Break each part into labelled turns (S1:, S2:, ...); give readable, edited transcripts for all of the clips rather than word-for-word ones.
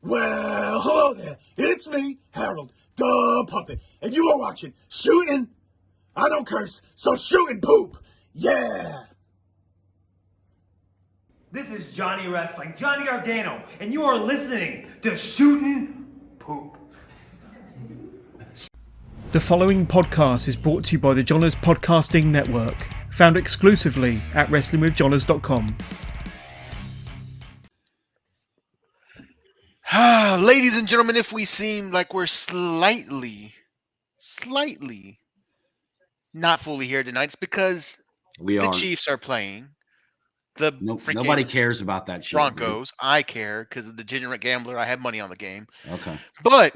S1: Well, hello there. It's me, Harold, the puppet, and you are watching Shootin'. I don't curse, so shootin' poop. Yeah.
S2: This is Johnny Wrestling, Johnny Gargano, and you are listening to Shootin' Poop.
S3: The following podcast is brought to you by the Johners Podcasting Network, found exclusively at WrestlingWithJohners.com.
S4: Ladies and gentlemen, if we seem like we're slightly not fully here tonight, it's because the Chiefs are playing.
S5: Nobody cares about that shit.
S4: Broncos. Dude. I care because of the degenerate gambler. I have money on the game.
S5: Okay.
S4: But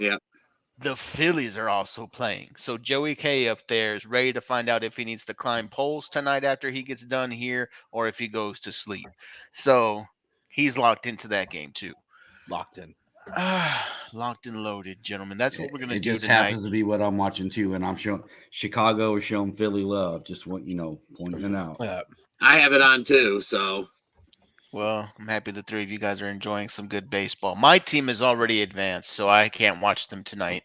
S4: the Phillies are also playing. So Joey K up there is ready to find out if he needs to climb poles tonight after he gets done here or if he goes to sleep. So he's locked into that game too.
S6: Locked in.
S4: Locked and loaded, gentlemen. That's what we're going to do
S5: tonight. It just happens to be what I'm watching too, and I'm showing Chicago is showing Philly love. Just pointing it out.
S7: I have it on too, so.
S4: Well, I'm happy the three of you guys are enjoying some good baseball. My team is already advanced, so I can't watch them tonight.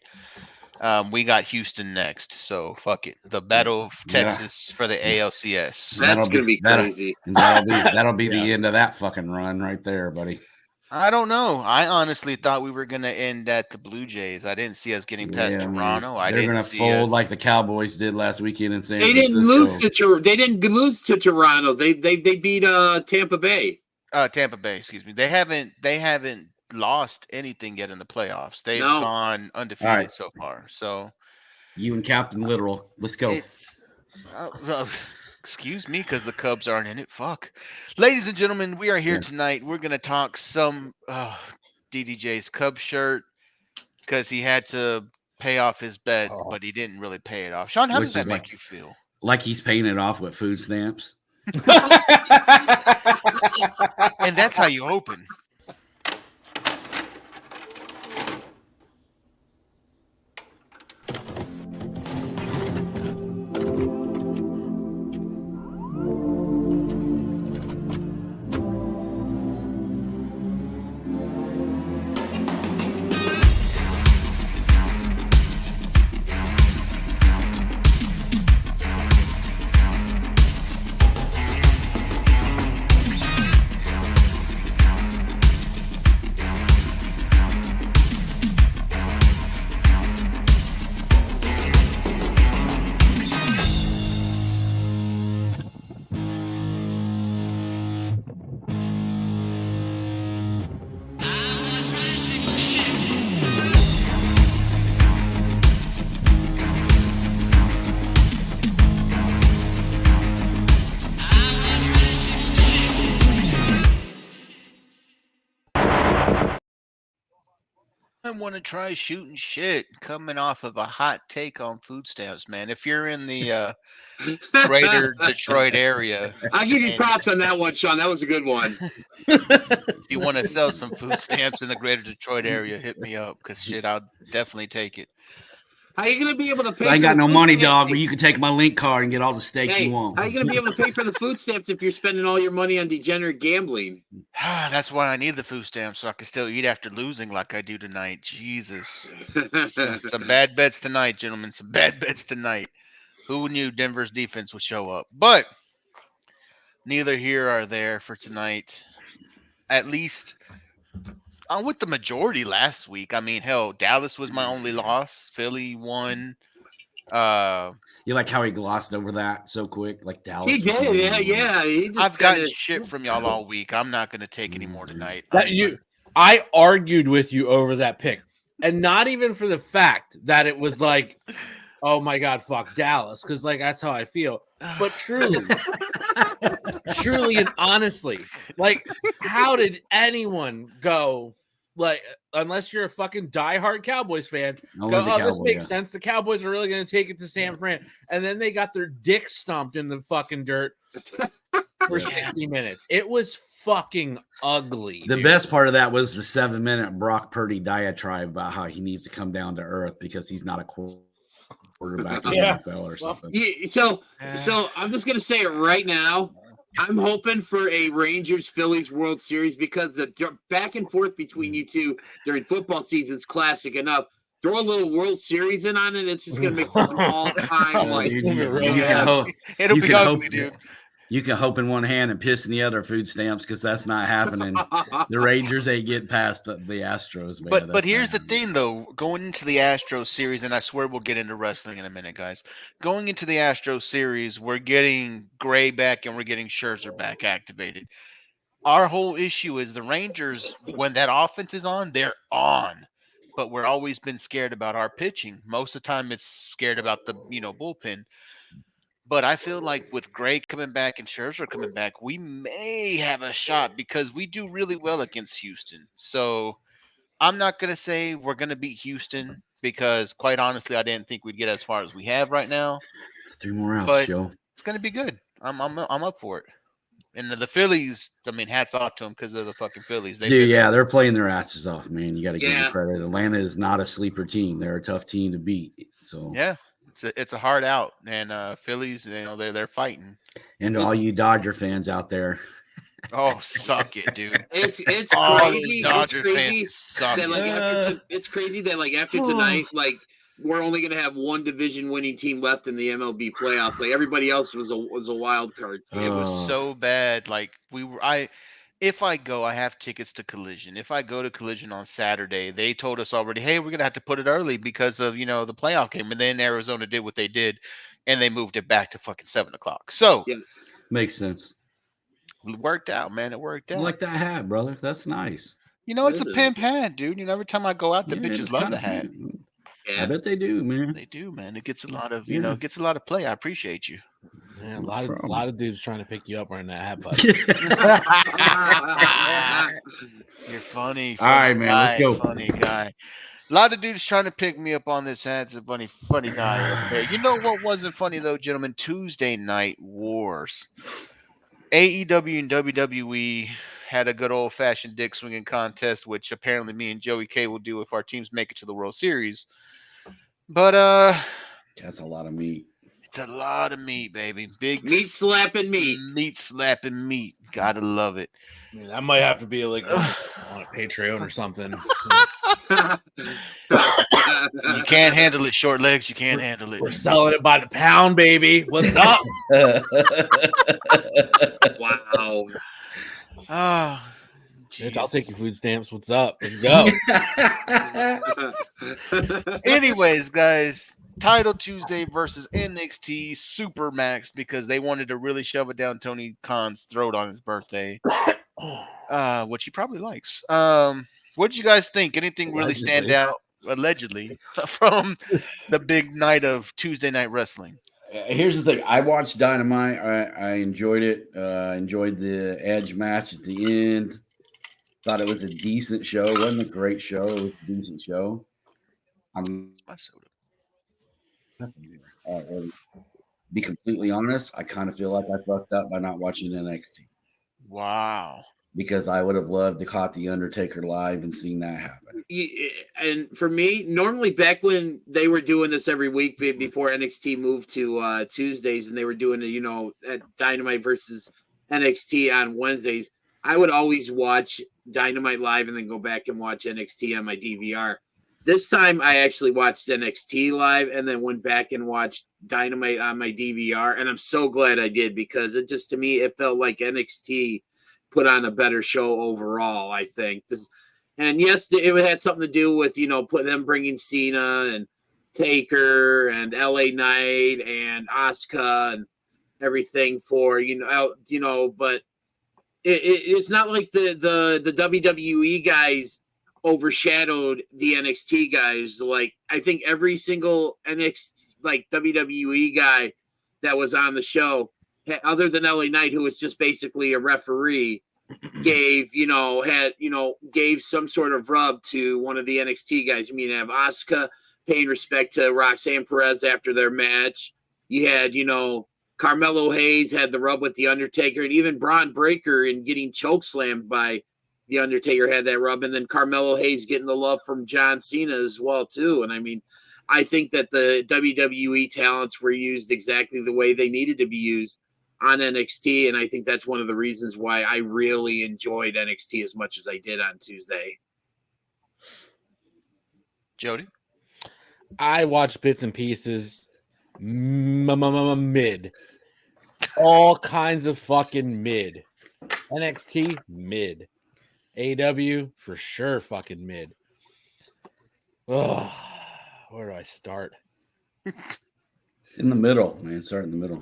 S4: We got Houston next, so fuck it. The Battle of Texas for the ALCS.
S7: That's going to be crazy.
S5: That'll be the end of that fucking run right there, buddy.
S4: I don't know. I honestly thought we were going to end at the Blue Jays. I didn't see us getting past Toronto.
S5: They're going to fold like the Cowboys did last weekend in San
S7: Francisco. They didn't lose to Toronto. They beat Tampa Bay.
S4: Tampa Bay, excuse me. They haven't lost anything yet in the playoffs. They've gone undefeated so far. So
S5: you and Captain Literal, let's go.
S4: Excuse me, because the Cubs aren't in it. Fuck. Ladies and gentlemen, we are here tonight. We're going to talk some DDJ's Cubs shirt because he had to pay off his bet, but he didn't really pay it off. Sean, how does that make you feel?
S5: Like he's paying it off with food stamps?
S4: And that's how you open. Want to try Shootin' Shit coming off of a hot take on food stamps, man. If you're in the greater Detroit area,
S7: I'll give you props on that one, Sean. That was a good one.
S4: If you want to sell some food stamps in the greater Detroit area, hit me up because shit, I'll definitely take it.
S7: How are you going to be able to pay?
S5: I ain't got no money, dog, but you can take my link card and get all the steak you want.
S7: How are you going to be able to pay for the food stamps if you're spending all your money on degenerate gambling?
S4: That's why I need the food stamps so I can still eat after losing like I do tonight. Jesus. Some bad bets tonight, gentlemen. Some bad bets tonight. Who knew Denver's defense would show up? But neither here or there for tonight. At least with the majority last week. I mean, hell, Dallas was my only loss. Philly won.
S5: You like how he glossed over that so quick? Like Dallas.
S7: He did, yeah.
S4: I've gotten shit from y'all all week. I'm not going to take any more tonight.
S6: I argued with you over that pick. And not even for the fact that it was like, oh my God, fuck Dallas. Because like that's how I feel. But truly and honestly, like, how did anyone go, like, unless you're a fucking diehard Cowboys fan, this makes sense. The Cowboys are really going to take it to San Fran. And then they got their dick stomped in the fucking dirt for 60 minutes. It was fucking ugly.
S5: The best part of that was the 7-minute Brock Purdy diatribe about how he needs to come down to earth because he's not a quarterback in the NFL or something.
S7: So I'm just going to say it right now. I'm hoping for a Rangers-Phillies World Series because the back and forth between you two during football season is classic enough. Throw a little World Series in on it. It's just going to make for some all-time like.
S5: Dude,
S6: gonna be real
S5: you
S6: bad.
S5: can hope.
S4: It'll
S5: You
S4: be
S5: can
S4: ugly,
S5: hope,
S4: dude.
S5: You can hope in one hand and piss in the other food stamps because that's not happening. The Rangers ain't getting past the Astros, man.
S4: But
S5: That's
S4: here's
S5: not
S4: the thing, though. Going into the Astros series, and I swear we'll get into wrestling in a minute, guys. Going into the Astros series, we're getting Gray back and we're getting Scherzer back activated. Our whole issue is the Rangers, when that offense is on, they're on. But we're always been scared about our pitching. Most of the time, it's scared about the bullpen. But I feel like with Gray coming back and Scherzer coming back, we may have a shot because we do really well against Houston. So I'm not gonna say we're gonna beat Houston because, quite honestly, I didn't think we'd get as far as we have right now.
S5: 3 more outs,
S4: But
S5: Joe.
S4: it's gonna be good. I'm up for it. And the Phillies, I mean, hats off to them because they're the fucking Phillies.
S5: Dude, yeah, they're playing their asses off, man. You got to give them
S7: Yeah.
S5: credit. Atlanta is not a sleeper team. They're a tough team to beat. So
S4: yeah, it's a hard out, and Phillies, they're fighting.
S5: And to all you Dodger fans out there,
S4: Oh, suck it, dude!
S7: It's
S4: All
S7: crazy.
S4: these
S7: It's
S4: Dodger
S7: crazy
S4: fans suck
S7: that
S4: it.
S7: like it's crazy that like after tonight, like we're only gonna have one division winning team left in the MLB playoff. Like everybody else was a wild card.
S4: It was so bad. Like if I go, I have tickets to Collision. If I go to Collision on Saturday, they told us already, hey, we're gonna have to put it early because of the playoff game. And then Arizona did what they did, and they moved it back to fucking 7:00. So
S7: yeah.
S5: Makes sense.
S4: It worked out, man. It worked out.
S5: I like that hat, brother. That's nice.
S4: It's a pimp hat, dude. Every time I go out, the bitches love the hat.
S7: Yeah.
S5: I bet they do, man.
S4: They do, man. It gets a lot of, it gets a lot of play. I appreciate you.
S6: Yeah, a lot of dudes trying to pick you up wearing that hat, bud.
S4: You're funny.
S5: All right, man. Let's go.
S4: Funny guy. A lot of dudes trying to pick me up on this hat. It's a funny guy over there. You know what wasn't funny though, gentlemen? Tuesday Night Wars. AEW and WWE had a good old fashioned dick swinging contest, which apparently me and Joey K will do if our teams make it to the World Series. But
S5: that's a lot of meat.
S4: It's a lot of meat, baby. Big
S7: meat slapping meat.
S4: Meat slapping meat. Gotta love it.
S6: I mean, that might have to be like on a Patreon or something.
S4: You can't handle it, short legs. You can't handle it.
S6: We're selling it by the pound, baby. What's up?
S7: Wow.
S4: Oh,
S6: bitch, I'll take your food stamps. What's up? Let's go.
S4: Anyways, guys, Title Tuesday versus NXT Supermax because they wanted to really shove it down Tony Khan's throat on his birthday, which he probably likes. What did you guys think? Anything really stand out, allegedly, from the big night of Tuesday Night Wrestling?
S5: Here's the thing. I watched Dynamite. I enjoyed it. Enjoyed the Edge match at the end. Thought it was a decent show. It wasn't a great show. It was a decent show. Be completely honest, I kind of feel like I fucked up by not watching NXT.
S4: Wow.
S5: Because I would have loved to caught The Undertaker live and seen that happen.
S7: And for me, normally back when they were doing this every week before NXT moved to Tuesdays and they were doing it, at Dynamite versus NXT on Wednesdays, I would always watch Dynamite live and then go back and watch NXT on my DVR. This time I actually watched NXT live and then went back and watched Dynamite on my DVR. And I'm so glad I did because to me, it felt like NXT put on a better show overall, I think. And yes, it had something to do with, put them bringing Cena and Taker and LA Knight and Asuka and everything for, but it's not like the WWE guys overshadowed the NXT guys. Like, I think every single NXT, like WWE guy that was on the show, other than LA Knight, who was just basically a referee, gave some sort of rub to one of the NXT guys. You have Asuka paying respect to Roxanne Perez after their match. You had, Carmelo Hayes had the rub with The Undertaker, and even Braun Breaker in getting chokeslammed by The Undertaker had that rub. And then Carmelo Hayes getting the love from John Cena as well, too. And I think that the WWE talents were used exactly the way they needed to be used. on NXT, and I think that's one of the reasons why I really enjoyed NXT as much as I did on Tuesday.
S4: Jody?
S6: I watched bits and pieces. Mid. All kinds of fucking mid. NXT, mid. AEW, for sure, fucking mid. Ugh. Where do I start?
S5: In the middle, man. Start in the middle.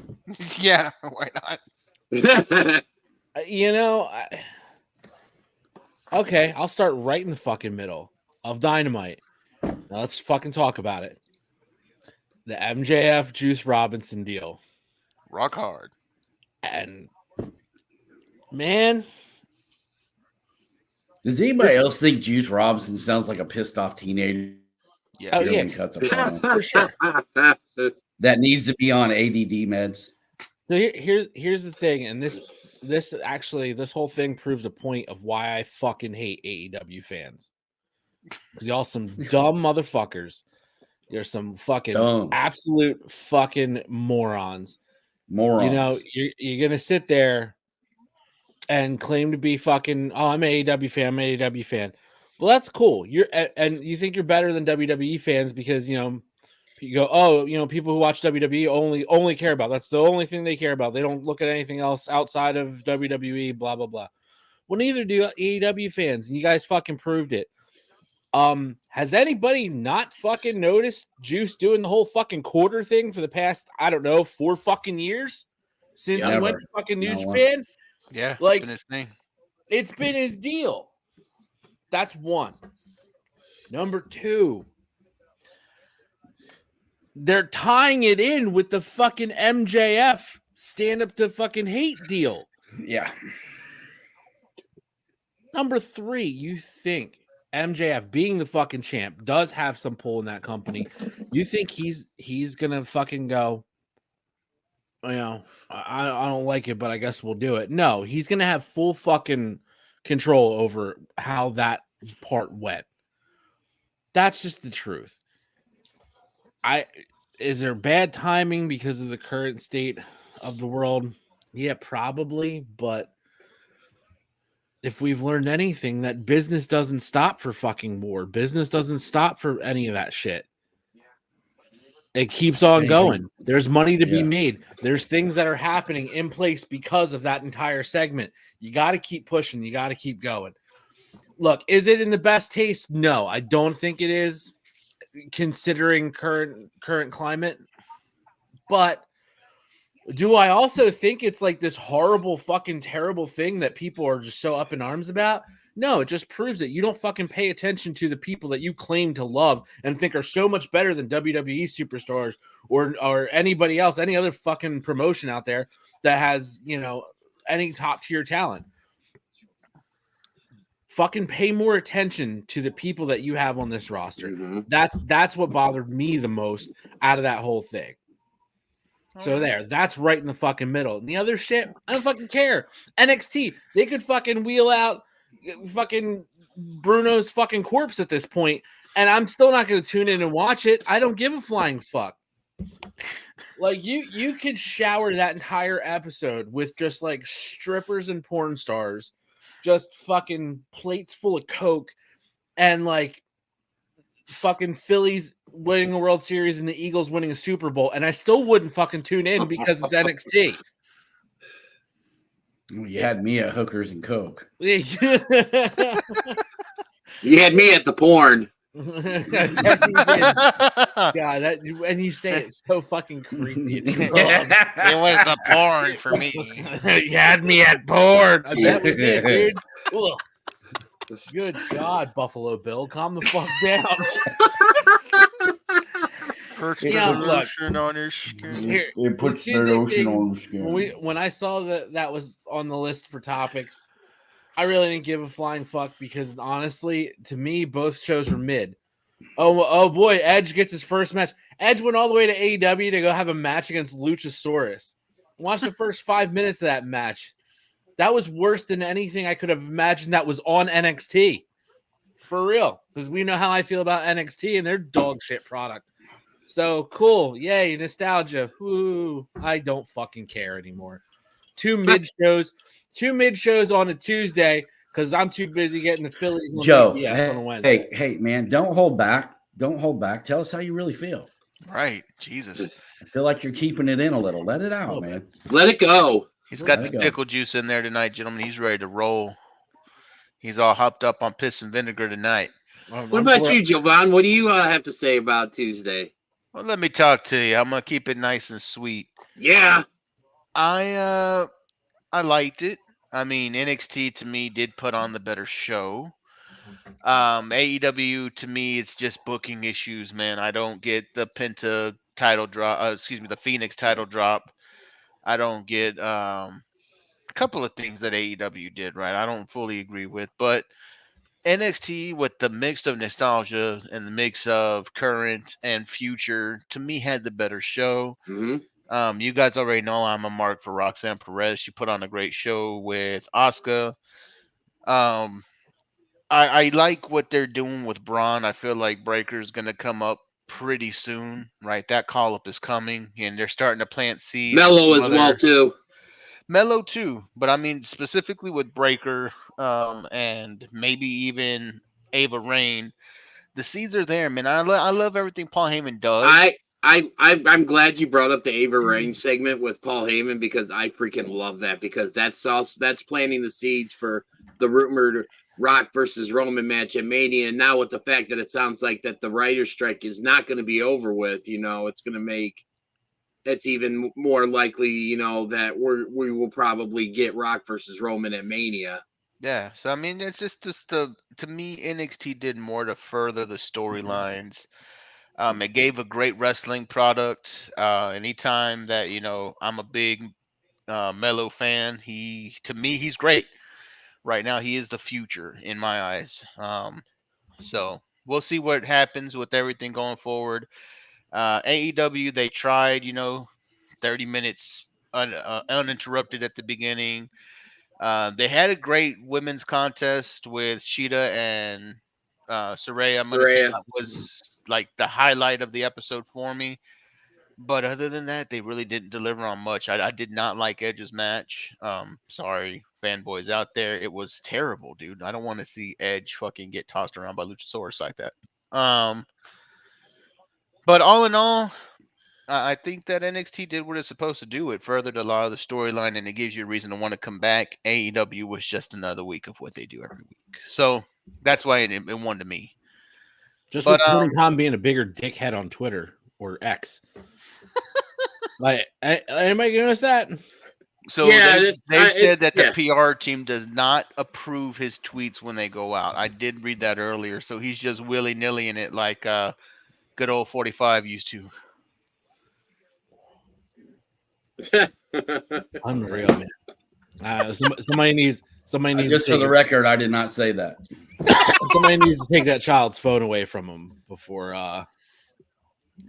S4: Yeah, why not?
S6: Okay, I'll start right in the fucking middle of Dynamite. Now let's fucking talk about it. The MJF Juice Robinson deal.
S4: Rock hard.
S6: And man,
S5: does anybody else think Juice Robinson sounds like a pissed off teenager?
S4: Yeah.
S6: Oh, yeah.
S5: Cuts a promo?
S6: For sure.
S5: That needs to be on ADD meds.
S6: So here's the thing, and this whole thing proves a point of why I fucking hate AEW fans. Because y'all some dumb motherfuckers. You're some fucking absolute fucking morons. You know, you're gonna sit there and claim to be fucking, oh, I'm an AEW fan, I'm an AEW fan. Well, that's cool. And you think you're better than WWE fans because you go, oh, people who watch WWE only care about, that's the only thing they care about. They don't look at anything else outside of WWE, blah blah blah. Well, neither do AEW fans, and you guys fucking proved it. Has anybody not fucking noticed Juice doing the whole fucking quarter thing for the past, I don't know, 4 fucking years since he went to fucking New Japan?
S4: Yeah,
S6: like,
S4: it's been his thing.
S6: It's been his deal. That's one. Number 2, they're tying it in with the fucking MJF stand up to fucking hate deal.
S5: Yeah.
S6: Number 3, you think MJF being the fucking champ does have some pull in that company. You think he's gonna fucking go, I don't like it, but I guess we'll do it. No, he's gonna have full fucking control over how that part went. That's just the truth. Is there bad timing because of the current state of the world? Yeah, probably, but if we've learned anything, that business doesn't stop for fucking war. Business doesn't stop for any of that shit. It keeps on going. There's money to be made. There's things that are happening in place because of that entire segment. You got to keep pushing. You got to keep going. Look, is it in the best taste? No, I don't think it is, considering current climate. But do I also think it's like this horrible fucking terrible thing that people are just so up in arms about? No, it just proves that you don't fucking pay attention to the people that you claim to love and think are so much better than WWE superstars or anybody else, any other fucking promotion out there that has, any top tier talent. Fucking pay more attention to the people that you have on this roster. Mm-hmm. That's what bothered me the most out of that whole thing. So that's right in the fucking middle. And the other shit, I don't fucking care. NXT, they could fucking wheel out fucking Bruno's fucking corpse at this point, and I'm still not going to tune in and watch it. I don't give a flying fuck. Like, you could shower that entire episode with just like strippers and porn stars, just fucking plates full of Coke, and like fucking Phillies winning a World Series and the Eagles winning a Super Bowl, and I still wouldn't fucking tune in because it's NXT.
S5: You had me at hookers and Coke.
S7: You had me at the porn.
S6: God, and you say it so fucking creepy. It
S4: was the porn for me.
S6: You had me at porn. I bet we did, dude. Ugh. Good God, Buffalo Bill, calm the fuck down.
S4: Lotion on your skin.
S5: It puts the lotion on the skin.
S6: When I saw that was on the list for topics, I really didn't give a flying fuck because honestly, to me, both shows were mid. Oh boy, Edge gets his first match. Edge went all the way to AEW to go have a match against Luchasaurus. Watch the first 5 minutes of that match. That was worse than anything I could have imagined that was on NXT. For real. Because we know how I feel about NXT and their dog shit product. So cool. Yay, nostalgia. Woo. I don't fucking care anymore. two mid shows on a Tuesday because I'm too busy getting the Phillies on
S5: Joe,
S6: CBS on a Wednesday.
S5: hey, man, don't hold back. Don't hold back. Tell us how you really feel.
S4: Right. Jesus.
S5: I feel like you're keeping it in a little. Let it out, man.
S7: Let it go.
S4: He's got the pickle juice in there tonight, gentlemen. He's ready to roll. He's all hopped up on piss and vinegar tonight.
S7: What about you, Jovan? What do you have to say about Tuesday?
S4: Well, let me talk to you. I'm gonna keep it nice and sweet.
S7: Yeah.
S4: I liked it. I mean, NXT to me did put on the better show. AEW to me is just booking issues, man. I don't get the Penta title drop. The Phoenix title drop. I don't get a couple of things that AEW did right. I don't fully agree with, but NXT with the mix of nostalgia and the mix of current and future to me had the better show.
S7: Mm-hmm.
S4: You guys already know I'm a mark for Roxanne Perez. She put on a great show with Asuka. I like what they're doing with Braun. I feel like Breaker's going to come up pretty soon, right? That call up is coming, and they're starting to plant seeds.
S7: Mellow as well too.
S4: Mellow too, but I mean specifically with Breaker, and maybe even Ava Rain. The seeds are there, man. I love everything Paul Heyman does.
S7: I'm glad you brought up the Ava Rain segment with Paul Heyman because I freaking love that because that's planting the seeds for the rumored Rock versus Roman match at Mania. And now with the fact that it sounds like that the writer's strike is not going to be over with, it's going to make it's even more likely, that we will probably get Rock versus Roman at Mania.
S4: Yeah, so I mean, it's just to me, NXT did more to further the storylines. It gave a great wrestling product. Anytime that I'm a big Mello fan. To me, he's great. Right now, he is the future in my eyes. So we'll see what happens with everything going forward. AEW, they tried, 30 minutes uninterrupted at the beginning. They had a great women's contest with Sheeta and Saraya. I'm going to say that was like the highlight of the episode for me. But other than that, they really didn't deliver on much. I did not like Edge's match. Sorry, fanboys out there. It was terrible, dude. I don't want to see Edge fucking get tossed around by Luchasaurus like that. But all in all, I think that NXT did what it's supposed to do. It furthered a lot of the storyline, and it gives you a reason to want to come back. AEW was just another week of what they do every week. So that's why it won to me.
S6: Just with Tony Khan being a bigger dickhead on Twitter or X. Like, anybody notice that?
S4: So they've said that the PR team does not approve his tweets when they go out. I did read that earlier. So he's just willy-nilly in it like good old 45 used to.
S6: Unreal, man. Somebody needs
S5: just for the record, I did not say that.
S6: Somebody needs to take that child's phone away from him before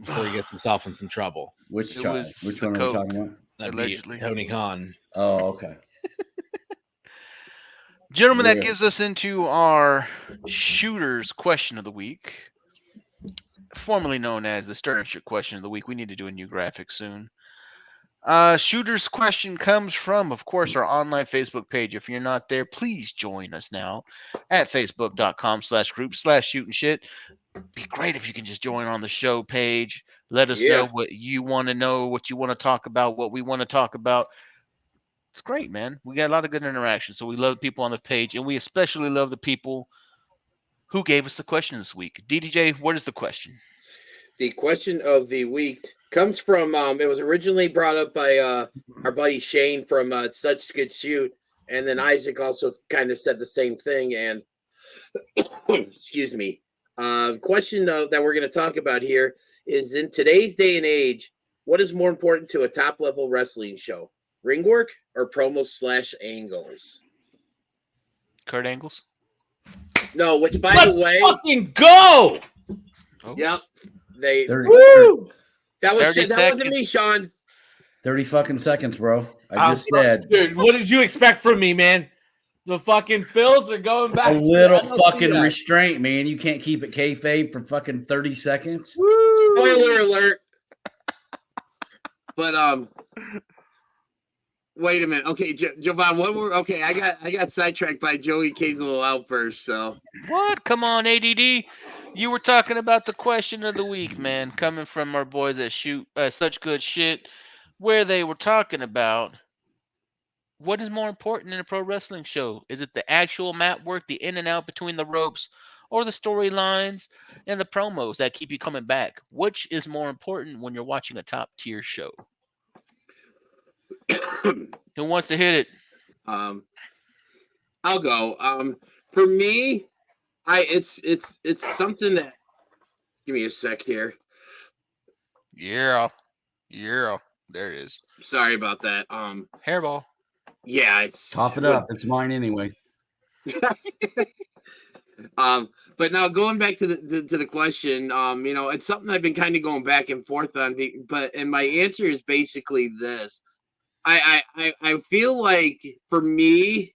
S6: he gets himself in some trouble.
S5: Which child? Which one are we talking about?
S6: That'd allegedly be Tony Khan.
S5: Oh, okay.
S4: Gentlemen, that gives us into our Shooters question of the week, formerly known as the Stern Shit question of the week. We need to do a new graphic soon. Shooter's question comes from, of course, our online Facebook page. If you're not there, please join us now at facebook.com/group/shootin shit. Be great if you can just join on the show page. Let us know what you want to know, what you want to talk about, what we want to talk about. It's great, man. We got a lot of good interaction. So we love the people on the page, and we especially love the people who gave us the question this week. DDJ, what is the question?
S7: The question of the week comes from, it was originally brought up by our buddy Shane from Such Good Shoot. And then Isaac also kind of said the same thing. And excuse me. Question that we're going to talk about here is, in today's day and age, what is more important to a top level wrestling show? Ring work or promos/angles?
S4: Kurt Angles?
S7: No, which by the way,
S6: fucking go.
S7: Oh. Yep. That was shit. That wasn't me, Sean.
S5: 30 fucking seconds, bro. I just said.
S6: Dude, what did you expect from me, man? The fucking Phils are going back.
S5: A little fucking restraint, man. You can't keep it kayfabe for fucking 30 seconds.
S7: Woo! Spoiler alert. But Wait a minute. Okay, Jovan, what were okay? I got sidetracked by Joey K's little outburst. So
S4: What? Come on, ADD. You were talking about the question of the week, man, coming from our boys that shoot such good shit, where they were talking about what is more important in a pro wrestling show? Is it the actual mat work, the in and out between the ropes, or the storylines and the promos that keep you coming back? Which is more important when you're watching a top tier show? Who wants to hit it?
S7: I'll go. For me, it's something that. Give me a sec here.
S4: Yeah. There it is.
S7: Sorry about that.
S4: Hairball.
S7: Yeah, it's
S5: Cough it up. It's mine anyway.
S7: But now going back to the question, it's something I've been kind of going back and forth on. And my answer is basically this: I feel like for me,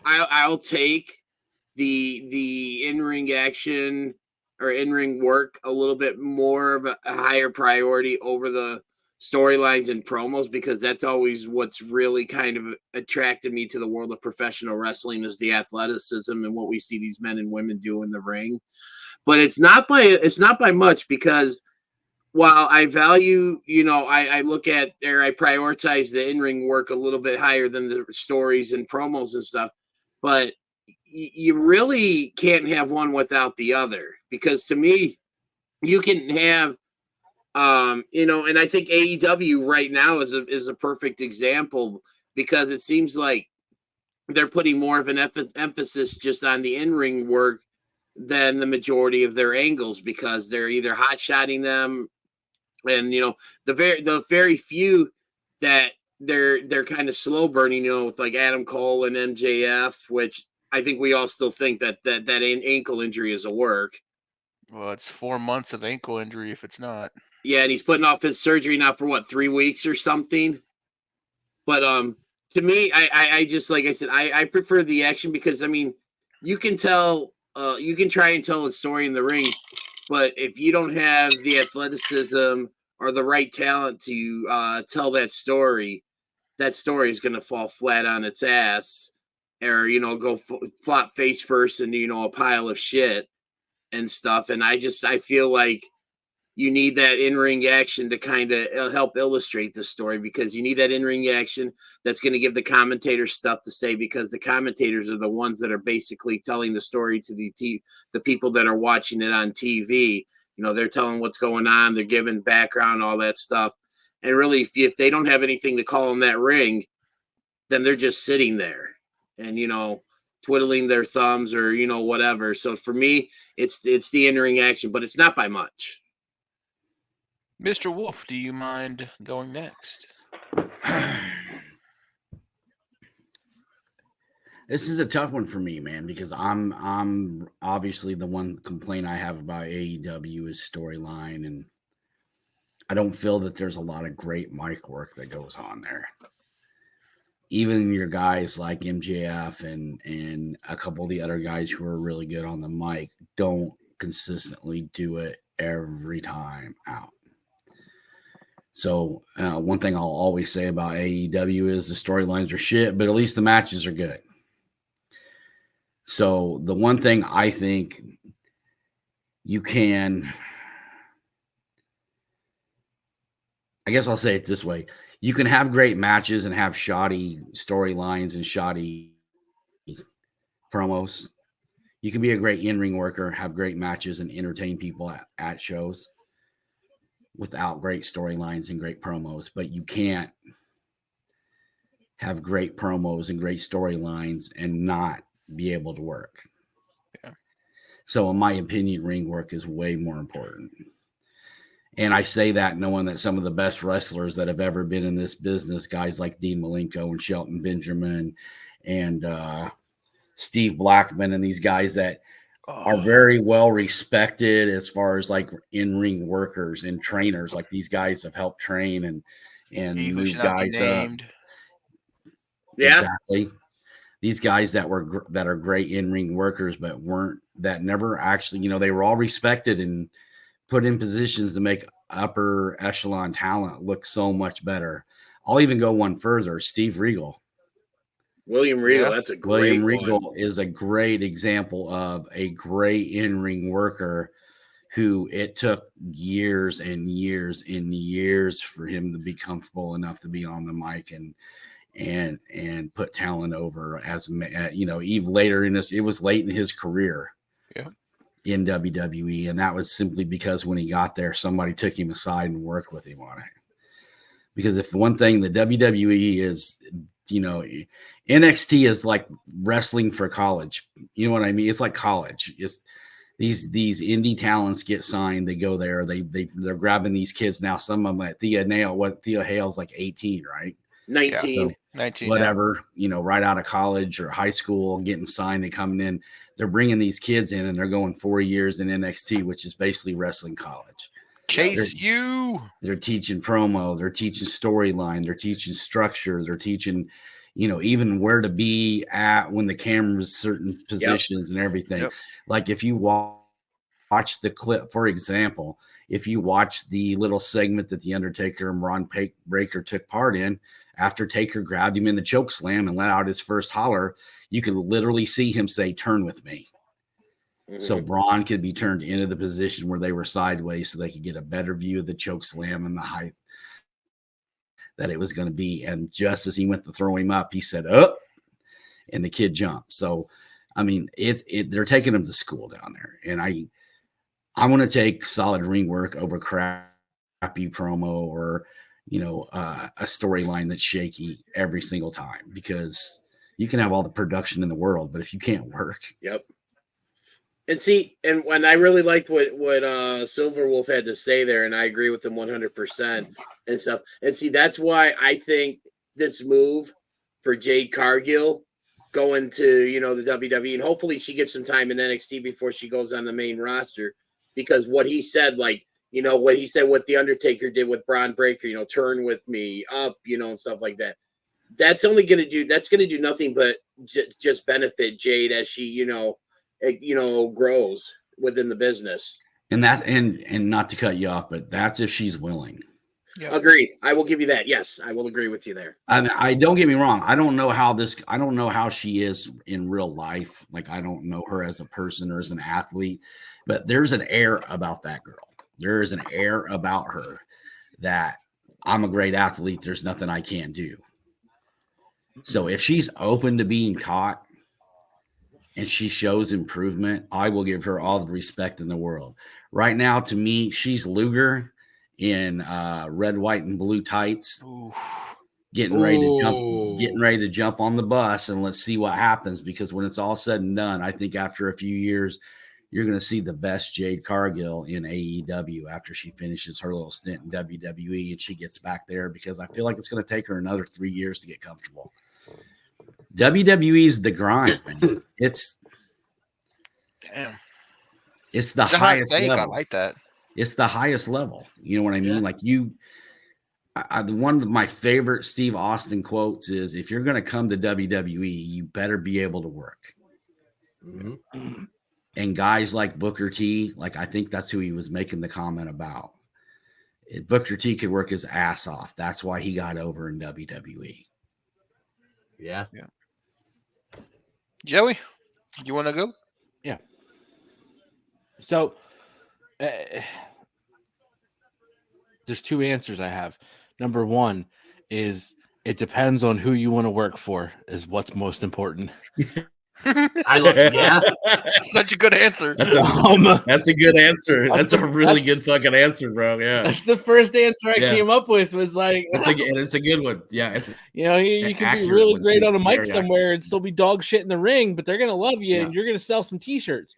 S7: I'll take the in-ring action or in-ring work a little bit more of a higher priority over the storylines and promos, because that's always what's really kind of attracted me to the world of professional wrestling, is the athleticism and what we see these men and women do in the ring. But it's not by much, because while I value, I look at, or I prioritize the in-ring work a little bit higher than the stories and promos and stuff, but you really can't have one without the other, because to me, you can have, and I think AEW right now is a perfect example, because it seems like they're putting more of an emphasis just on the in-ring work than the majority of their angles, because they're either hot-shotting them, and the very few that they're kind of slow burning, with like Adam Cole and MJF, which I think we all still think that ankle injury is a work.
S4: Well, it's 4 months of ankle injury if it's not.
S7: Yeah, and he's putting off his surgery now for what, 3 weeks or something. But to me, I just, like I said, I prefer the action, because I mean, you can tell, you can try and tell a story in the ring, but if you don't have the athleticism or the right talent to tell that story is going to fall flat on its ass, or go flop face first into a pile of shit and stuff. And I feel like you need that in-ring action to kind of help illustrate the story, because you need that in-ring action that's going to give the commentators stuff to say, because the commentators are the ones that are basically telling the story to the people that are watching it on TV. They're telling what's going on, they're giving background, all that stuff. And really, if they don't have anything to call in that ring, then they're just sitting there and, twiddling their thumbs or, whatever. So for me, it's the in-ring action, but it's not by much.
S4: Mr. Wolf, do you mind going next?
S5: This is a tough one for me, man, because I'm obviously the one complaint I have about AEW is storyline, and I don't feel that there's a lot of great mic work that goes on there. Even your guys like MJF and a couple of the other guys who are really good on the mic don't consistently do it every time out. So one thing I'll always say about AEW is the storylines are shit, but at least the matches are good. So the one thing I think you can, I guess I'll say it this way. You can have great matches and have shoddy storylines and shoddy promos. You can be a great in-ring worker, have great matches, and entertain people at shows without great storylines and great promos. But you can't have great promos and great storylines and not be able to work.
S4: Yeah.
S5: So in my opinion, ring work is way more important. And I say that knowing that some of the best wrestlers that have ever been in this business, guys like Dean Malenko and Shelton Benjamin and Steve Blackman, and these guys that are very well respected as far as like in-ring workers and trainers. Like these guys have helped train and move guys up.
S7: Yeah,
S5: exactly. These guys that are great in-ring workers, but never actually, they were all respected and put in positions to make upper echelon talent look so much better. I'll even go one further. Steve Regal.
S7: William Regal,
S4: Yeah.
S7: that's a great
S5: William
S7: one.
S5: Regal is a great example of a great in-ring worker who it took years and years and years for him to be comfortable enough to be on the mic and put talent over. As even later in this, it was late in his career.
S4: Yeah.
S5: In WWE, and that was simply because when he got there, somebody took him aside and worked with him on it. Because if one thing the WWE is, NXT is like wrestling for college. You know what I mean? It's like college. It's these indie talents get signed. They go there. They're grabbing these kids now. Some of them like Thea Hale's like 18, right?
S7: 19.
S5: So
S4: 19.
S5: whatever, right out of college or high school, getting signed and coming in. They're bringing these kids in and they're going 4 years in NXT, which is basically wrestling college.
S4: Chase
S5: They're teaching promo, they're teaching storyline, they're teaching structure, they're teaching, even where to be at when the camera's certain positions and everything.
S4: Yep.
S5: Like if you watch the clip, for example, if you watch the little segment that The Undertaker and Ron Breaker took part in, after Taker grabbed him in the choke slam and let out his first holler, you could literally see him say, "Turn with me." So Braun could be turned into the position where they were sideways so they could get a better view of the choke slam and the height that it was going to be. And just as he went to throw him up, he said, "Up," and the kid jumped. So, I mean, they're taking him to school down there. And I want to take solid ring work over crappy promo or, a storyline that's shaky every single time, because you can have all the production in the world, but if you can't work.
S7: Yep. And see, and when I really liked what Silver Wolf had to say there, and I agree with him 100% and stuff. And see, that's why I think this move for Jade Cargill going to, the WWE, and hopefully she gets some time in NXT before she goes on the main roster, because what he said, what The Undertaker did with Braun Breaker, turn with me up, and stuff like that. That's going to do nothing but just benefit Jade as she, grows within the business.
S5: And that, and not to cut you off, but that's if she's willing.
S4: Yep.
S7: Agreed. I will give you that. Yes, I will agree with you there.
S5: I don't get me wrong. I don't know how she is in real life. Like, I don't know her as a person or as an athlete, but there's an air about that girl. There is an air about her that I'm a great athlete. There's nothing I can't do. So if she's open to being taught and she shows improvement, I will give her all the respect in the world. Right now, to me, she's Luger in red, white, and blue tights, getting ready to jump on the bus, and let's see what happens. Because when it's all said and done, I think after a few years, you're going to see the best Jade Cargill in AEW after she finishes her little stint in WWE and she gets back there, because I feel like it's going to take her another 3 years to get comfortable. WWE's the grind, man. It's the highest level.
S4: I like that.
S5: It's the highest level. You know what I mean? Yeah. Like one of my favorite Steve Austin quotes is, if you're going to come to WWE, you better be able to work. Mm-hmm. And guys like Booker T, like, I think that's who he was making the comment about. Booker T could work his ass off. That's why he got over in WWE.
S6: Yeah.
S4: Joey, you want to go?
S6: Yeah. So there's two answers I have. Number one is, it depends on who you want to work for, is what's most important.
S4: Such a good answer.
S5: That's a good answer. That's a really good fucking answer, bro. Yeah,
S6: that's the first answer I came up with. Was like,
S5: it's a good one. Yeah, it's
S6: you can be really great on a mic somewhere and still be dog shit in the ring, but they're gonna love you and you're gonna sell some t-shirts.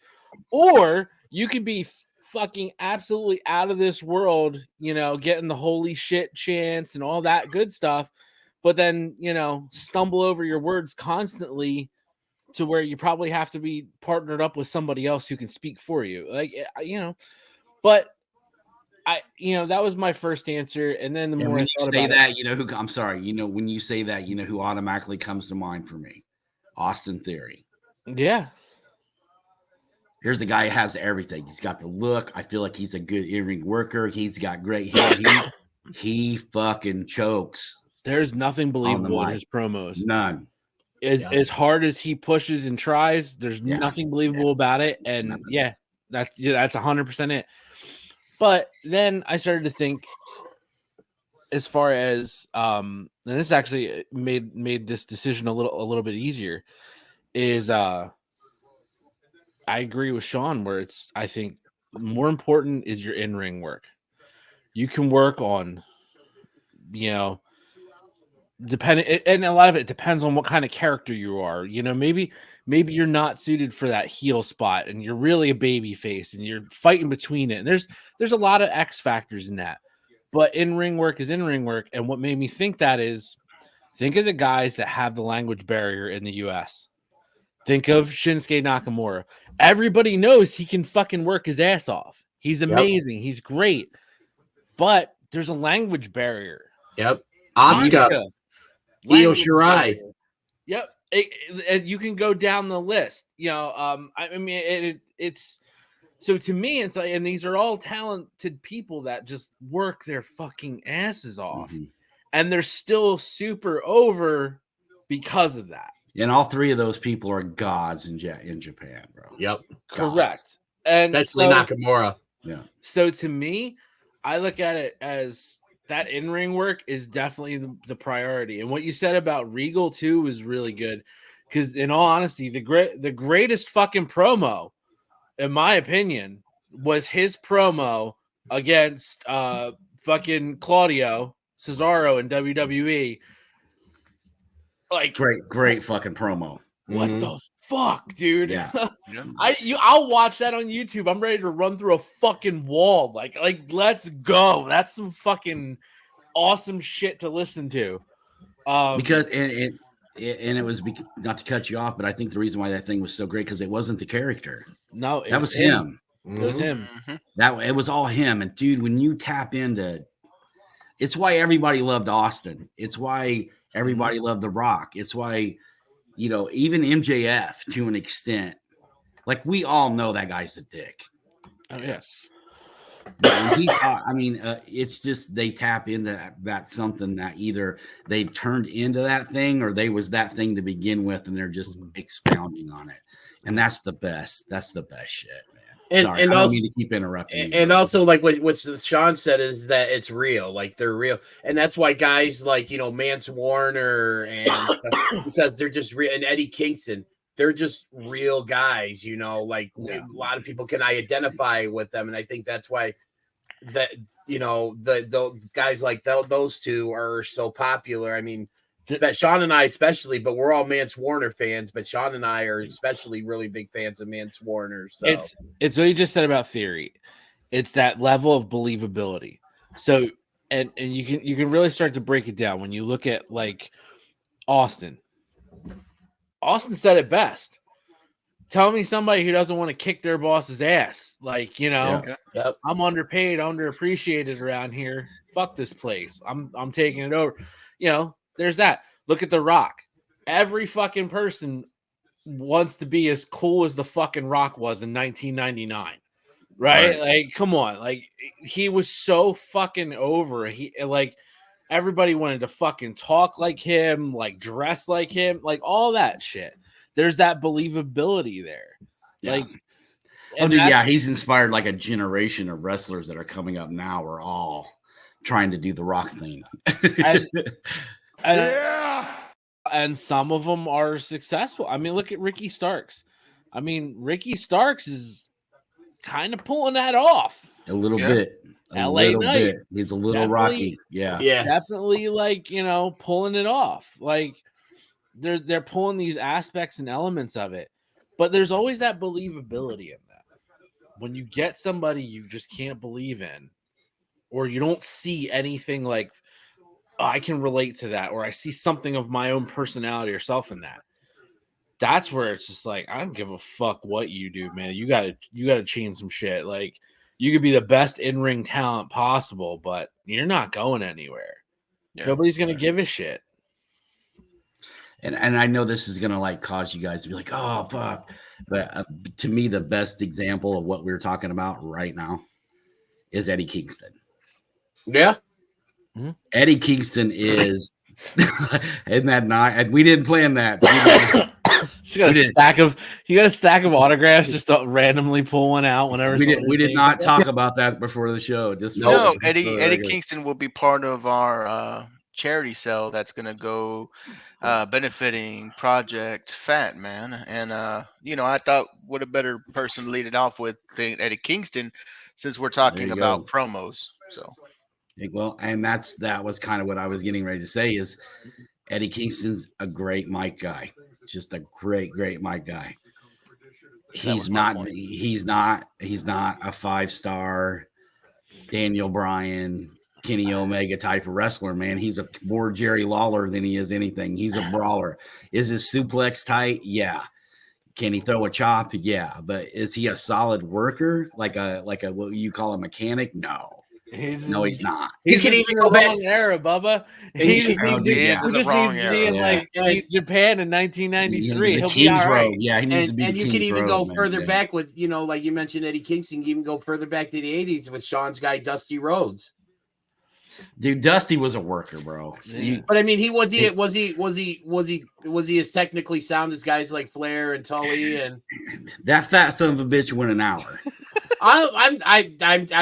S6: Or you could be fucking absolutely out of this world, getting the holy shit chants and all that good stuff, but then stumble over your words constantly, to where you probably have to be partnered up with somebody else who can speak for you. But that was my first answer. And then the more
S5: when you say that, I'm sorry, when you say that, who automatically comes to mind for me? Austin Theory.
S6: Yeah.
S5: Here's a guy who has everything. He's got the look. I feel like he's a good in-ring worker. He's got great hair. He fucking chokes
S6: There's nothing believable in
S5: mic.
S6: his promos.
S5: None.
S6: As hard as he pushes and tries, there's nothing believable about it. And
S5: Nothing.
S6: that's 100% it. But then I started to think, as far as and this actually made this decision a little bit easier, is I agree with Sean, where I think more important is your in-ring work. You can work on, depending, and a lot of it depends on what kind of character you are. Maybe you're not suited for that heel spot, and you're really a baby face, and you're fighting between it. And there's a lot of X factors in that. But in-ring work is in-ring work, and what made me think that is, think of the guys that have the language barrier in the U.S. Think of Shinsuke Nakamura. Everybody knows he can fucking work his ass off. He's amazing. He's great. But there's a language barrier.
S7: Yep. Asuka. Io Shirai.
S6: Yep. You can go down the list. It's so to me, it's like, and these are all talented people that just work their fucking asses off, and they're still super over because of that.
S5: And all three of those people are gods in Japan, bro.
S7: Yep.
S6: Correct. And
S7: especially Nakamura.
S5: Yeah.
S6: So to me, I look at it as that in-ring work is definitely the priority. And what you said about Regal too was really good, because in all honesty, the greatest fucking promo, in my opinion, was his promo against fucking Claudio Cesaro in WWE. Like,
S5: great fucking promo.
S6: What the fuck, dude?
S5: Yeah.
S6: I'll watch that on YouTube. I'm ready to run through a fucking wall. Like let's go. That's some fucking awesome shit to listen to.
S5: Because it was, not to cut you off, but I think the reason why that thing was so great, because it wasn't the character.
S6: No,
S5: that was him.
S6: It was him.
S5: It was all him. And dude, when you tap into, it's why everybody loved Austin. It's why everybody loved The Rock. It's why, even MJF to an extent, like, we all know that guy's a dick.
S6: Oh, yes.
S5: It's just they tap into that something that either they've turned into that thing, or they was that thing to begin with, and they're just expounding on it. And that's the best. That's the best shit, man. Sorry, I don't mean to keep interrupting you.
S7: And also, like what Sean said, is that it's real. Like, they're real, and that's why guys like Mance Warner and because they're just real, and Eddie Kingston, they're just real guys. A lot of people can identify with them, and I think that's why that the guys like those two are so popular. I mean, that Sean and I especially, but we're all Mance Warner fans, but Sean and I are especially really big fans of Mance Warner. So
S6: it's what you just said about Theory. It's that level of believability. So and you can really start to break it down when you look at like Austin. Austin said it best. Tell me somebody who doesn't want to kick their boss's ass. Like,
S7: Yep.
S6: I'm underpaid, underappreciated around here. Fuck this place. I'm taking it over. There's that. Look at The Rock. Every fucking person wants to be as cool as the fucking Rock was in 1999. Right? Like, come on. Like, he was so fucking over. Everybody wanted to fucking talk like him, like dress like him, like all that shit. There's that believability there.
S5: Yeah.
S6: Like,
S5: he's inspired like a generation of wrestlers that are coming up now are all trying to do the Rock thing.
S6: And some of them are successful. I mean, look at Ricky Starks. I mean, Ricky Starks is kind of pulling that off.
S5: A little bit. Bit. He's a little Rocky. Yeah.
S6: Definitely pulling it off. Like they're pulling these aspects and elements of it. But there's always that believability in that. When you get somebody you just can't believe in, or you don't see anything like, I can relate to that, or I see something of my own personality or self in that. That's where it's just like, I don't give a fuck what you do, man. You gotta change some shit. Like, you could be the best in-ring talent possible, but you're not going anywhere. Yeah. Nobody's gonna give a shit.
S5: And I know this is gonna like cause you guys to be like, oh fuck. But to me, the best example of what we're talking about right now is Eddie Kingston.
S7: Yeah.
S5: Eddie Kingston is Isn't that nice? We didn't plan that.
S6: You got a stack of autographs, just randomly pull one out whenever.
S5: We did not talk about that before the show. Just
S4: no, Eddie Kingston will be part of our charity sale that's gonna go benefiting Project PHAT, man. And I thought what a better person to lead it off with than Eddie Kingston, since we're talking about promos. So
S5: well, and that was kind of what I was getting ready to say is Eddie Kingston's a great mic guy. Just a great mic guy. He's not a 5-star Daniel Bryan, Kenny Omega type of wrestler, man. He's a more Jerry Lawler than he is anything. He's a brawler. Is his suplex tight? Yeah. Can he throw a chop? Yeah. But is he a solid worker? Like a what you call a mechanic? No. He's not.
S7: You can even go back
S6: era, Bubba. He just needs to be in like Japan in 1993. He'll be all right.
S5: Yeah, he needs to be.
S7: And you can even go further back with, like you mentioned, Eddie Kingston. You can even go further back to the 80s with Sean's guy Dusty Rhodes.
S5: Dude, Dusty was a worker, bro.
S6: Yeah.
S7: But I mean, was he as technically sound as guys like Flair and Tully and
S5: that fat son of a bitch went an hour.
S7: I'm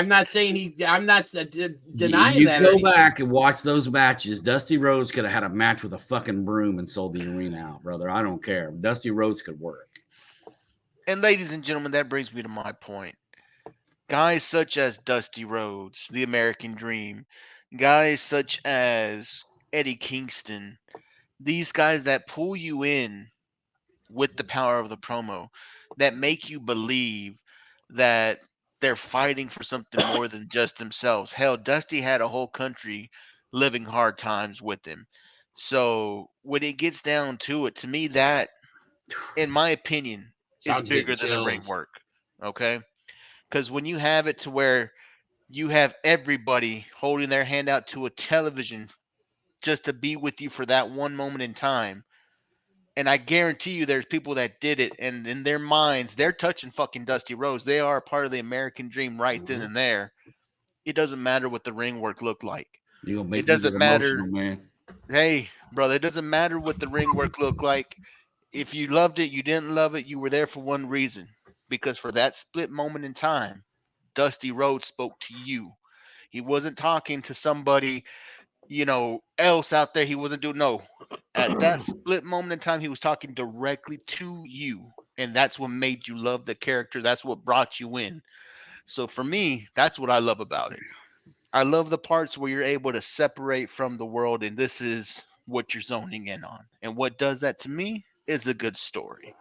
S7: not saying I'm not denying that.
S5: You go back and watch those matches. Dusty Rhodes could have had a match with a fucking broom and sold the arena out, brother. I don't care. Dusty Rhodes could work.
S4: And ladies and gentlemen, that brings me to my point. Guys such as Dusty Rhodes, the American Dream, guys such as Eddie Kingston, these guys that pull you in with the power of the promo, that make you believe that they're fighting for something more than just themselves. Hell, Dusty had a whole country living hard times with him. So when it gets down to it, to me, that, in my opinion, is bigger than the ring work. Okay? Because when you have it to where you have everybody holding their hand out to a television just to be with you for that one moment in time, and I guarantee you there's people that did it, and in their minds, they're touching fucking Dusty Rhodes. They are a part of the American Dream right then and there. It doesn't matter what the ring work looked like. It doesn't matter. Man. Hey, brother, it doesn't matter what the ring work looked like. If you loved it, you didn't love it, you were there for one reason. Because for that split moment in time, Dusty Rhodes spoke to you. He wasn't talking to somebody else out there. He wasn't doing at that split moment in time, he was talking directly to you, and that's what made you love the character. That's what brought you in. So for me, that's what I love about it. I love the parts where you're able to separate from the world, and this is what you're zoning in on. And what does that to me is a good story.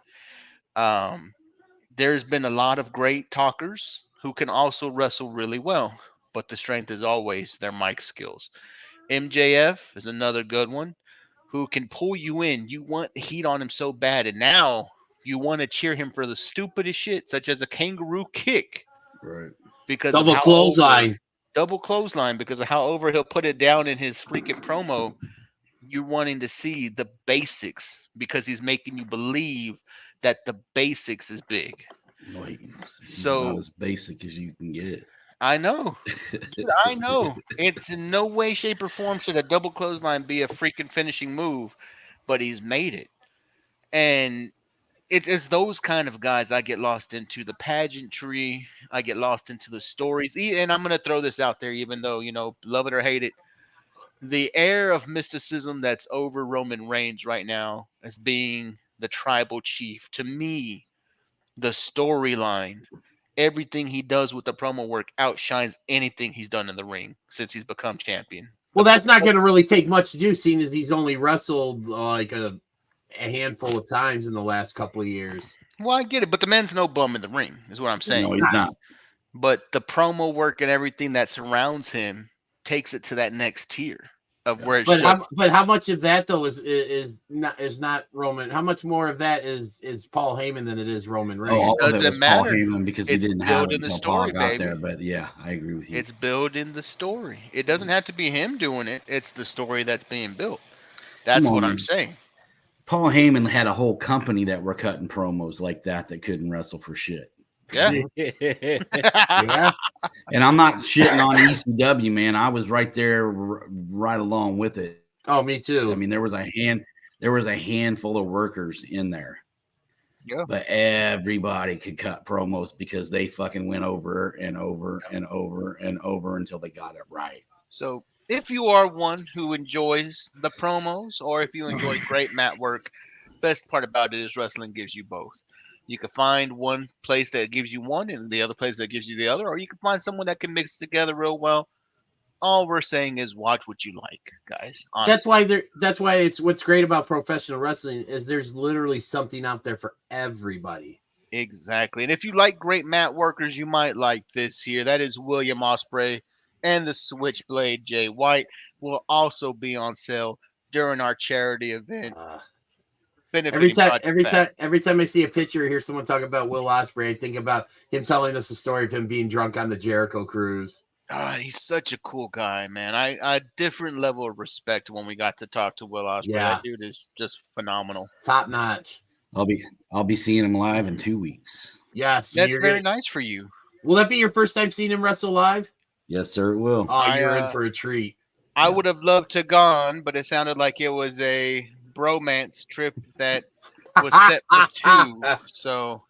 S4: There's been a lot of great talkers who can also wrestle really well, but the strength is always their mic skills. MJF is another good one who can pull you in. You want heat on him so bad, and now you want to cheer him for the stupidest shit, such as a kangaroo kick.
S5: Right.
S4: Because
S7: double clothesline.
S4: Double clothesline, because of how over he'll put it down in his freaking promo. You're wanting to see the basics because he's making you believe that the basics is big.
S5: No, he's not as basic as you can get.
S4: I know. Dude, I know. It's in no way, shape, or form should a double clothesline be a freaking finishing move, but he's made it. And it's those kind of guys I get lost into, the pageantry. I get lost into the stories. And I'm going to throw this out there, even though, love it or hate it. The air of mysticism that's over Roman Reigns right now as being the tribal chief. To me, the storyline, everything he does with the promo work outshines anything he's done in the ring since he's become champion.
S7: Well, that's not going to really take much to do, seeing as he's only wrestled like a handful of times in the last couple of years.
S4: Well, I get it, but the man's no bum in the ring, is what I'm saying.
S5: No, he's not.
S4: But the promo work and everything that surrounds him takes it to that next tier of where it's
S7: but how much of that though is not Roman? How much more of that is Paul Heyman than it is Roman Reigns?
S4: It doesn't matter.
S5: Paul Heyman because he didn't have it until Paul got there. But yeah, I agree with you.
S4: It's building the story. It doesn't have to be him doing it. It's the story that's being built. That's what I'm saying.
S5: Paul Heyman had a whole company that were cutting promos like that couldn't wrestle for shit.
S4: Yeah.
S7: Yeah.
S5: And I'm not shitting on ECW, man. I was right there, right along with it.
S7: Oh, me too.
S5: I mean, there was a handful of workers in there.
S4: Yeah.
S5: But everybody could cut promos because they fucking went over and over and over and over until they got it right.
S4: So if you are one who enjoys the promos, or if you enjoy great mat work, best part about it is wrestling gives you both. You can find one place that gives you one and the other place that gives you the other, or you can find someone that can mix together real well. All we're saying is watch what you like, guys. Honestly.
S7: That's why it's what's great about professional wrestling is there's literally something out there for everybody.
S4: Exactly. And if you like great mat workers, you might like this here. That is William Ospreay, and the Switchblade Jay White will also be on sale during our charity event.
S7: Every time I see a picture or hear someone talk about Will Ospreay, I think about him telling us a story of him being drunk on the Jericho cruise.
S4: He's such a cool guy, man. I different level of respect when we got to talk to Will Ospreay.
S7: Yeah.
S4: That dude is just phenomenal.
S7: Top notch.
S5: I'll be seeing him live in 2 weeks.
S7: Yes.
S4: That's very nice for you.
S7: Will that be your first time seeing him wrestle live?
S5: Yes, sir, it will.
S7: Oh, you're in for a treat.
S4: I would have loved to gone, but it sounded like it was a bromance trip that was set for 2. So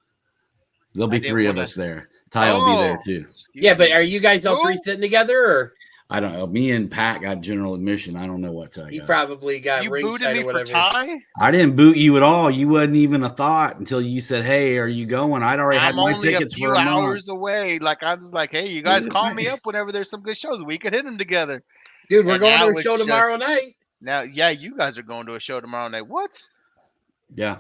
S5: there'll be 3 of us there. Ty will be there too.
S7: Yeah, but are you guys all 3 sitting together, or
S5: I don't know. Me and Pat got general admission. I don't know what Ty got.
S7: He probably got ringside or whatever.
S4: For Ty?
S5: I didn't boot you at all. You wasn't even a thought until you said, "Hey, are you going?" I'd already had my tickets for a month.
S4: Hours away. Like I was like, "Hey, you guys call me up whenever there's some good shows. We could hit them together."
S7: Dude, we're going to a show tomorrow night.
S4: Now, yeah, you guys are going to a show tomorrow night. What?
S5: Yeah,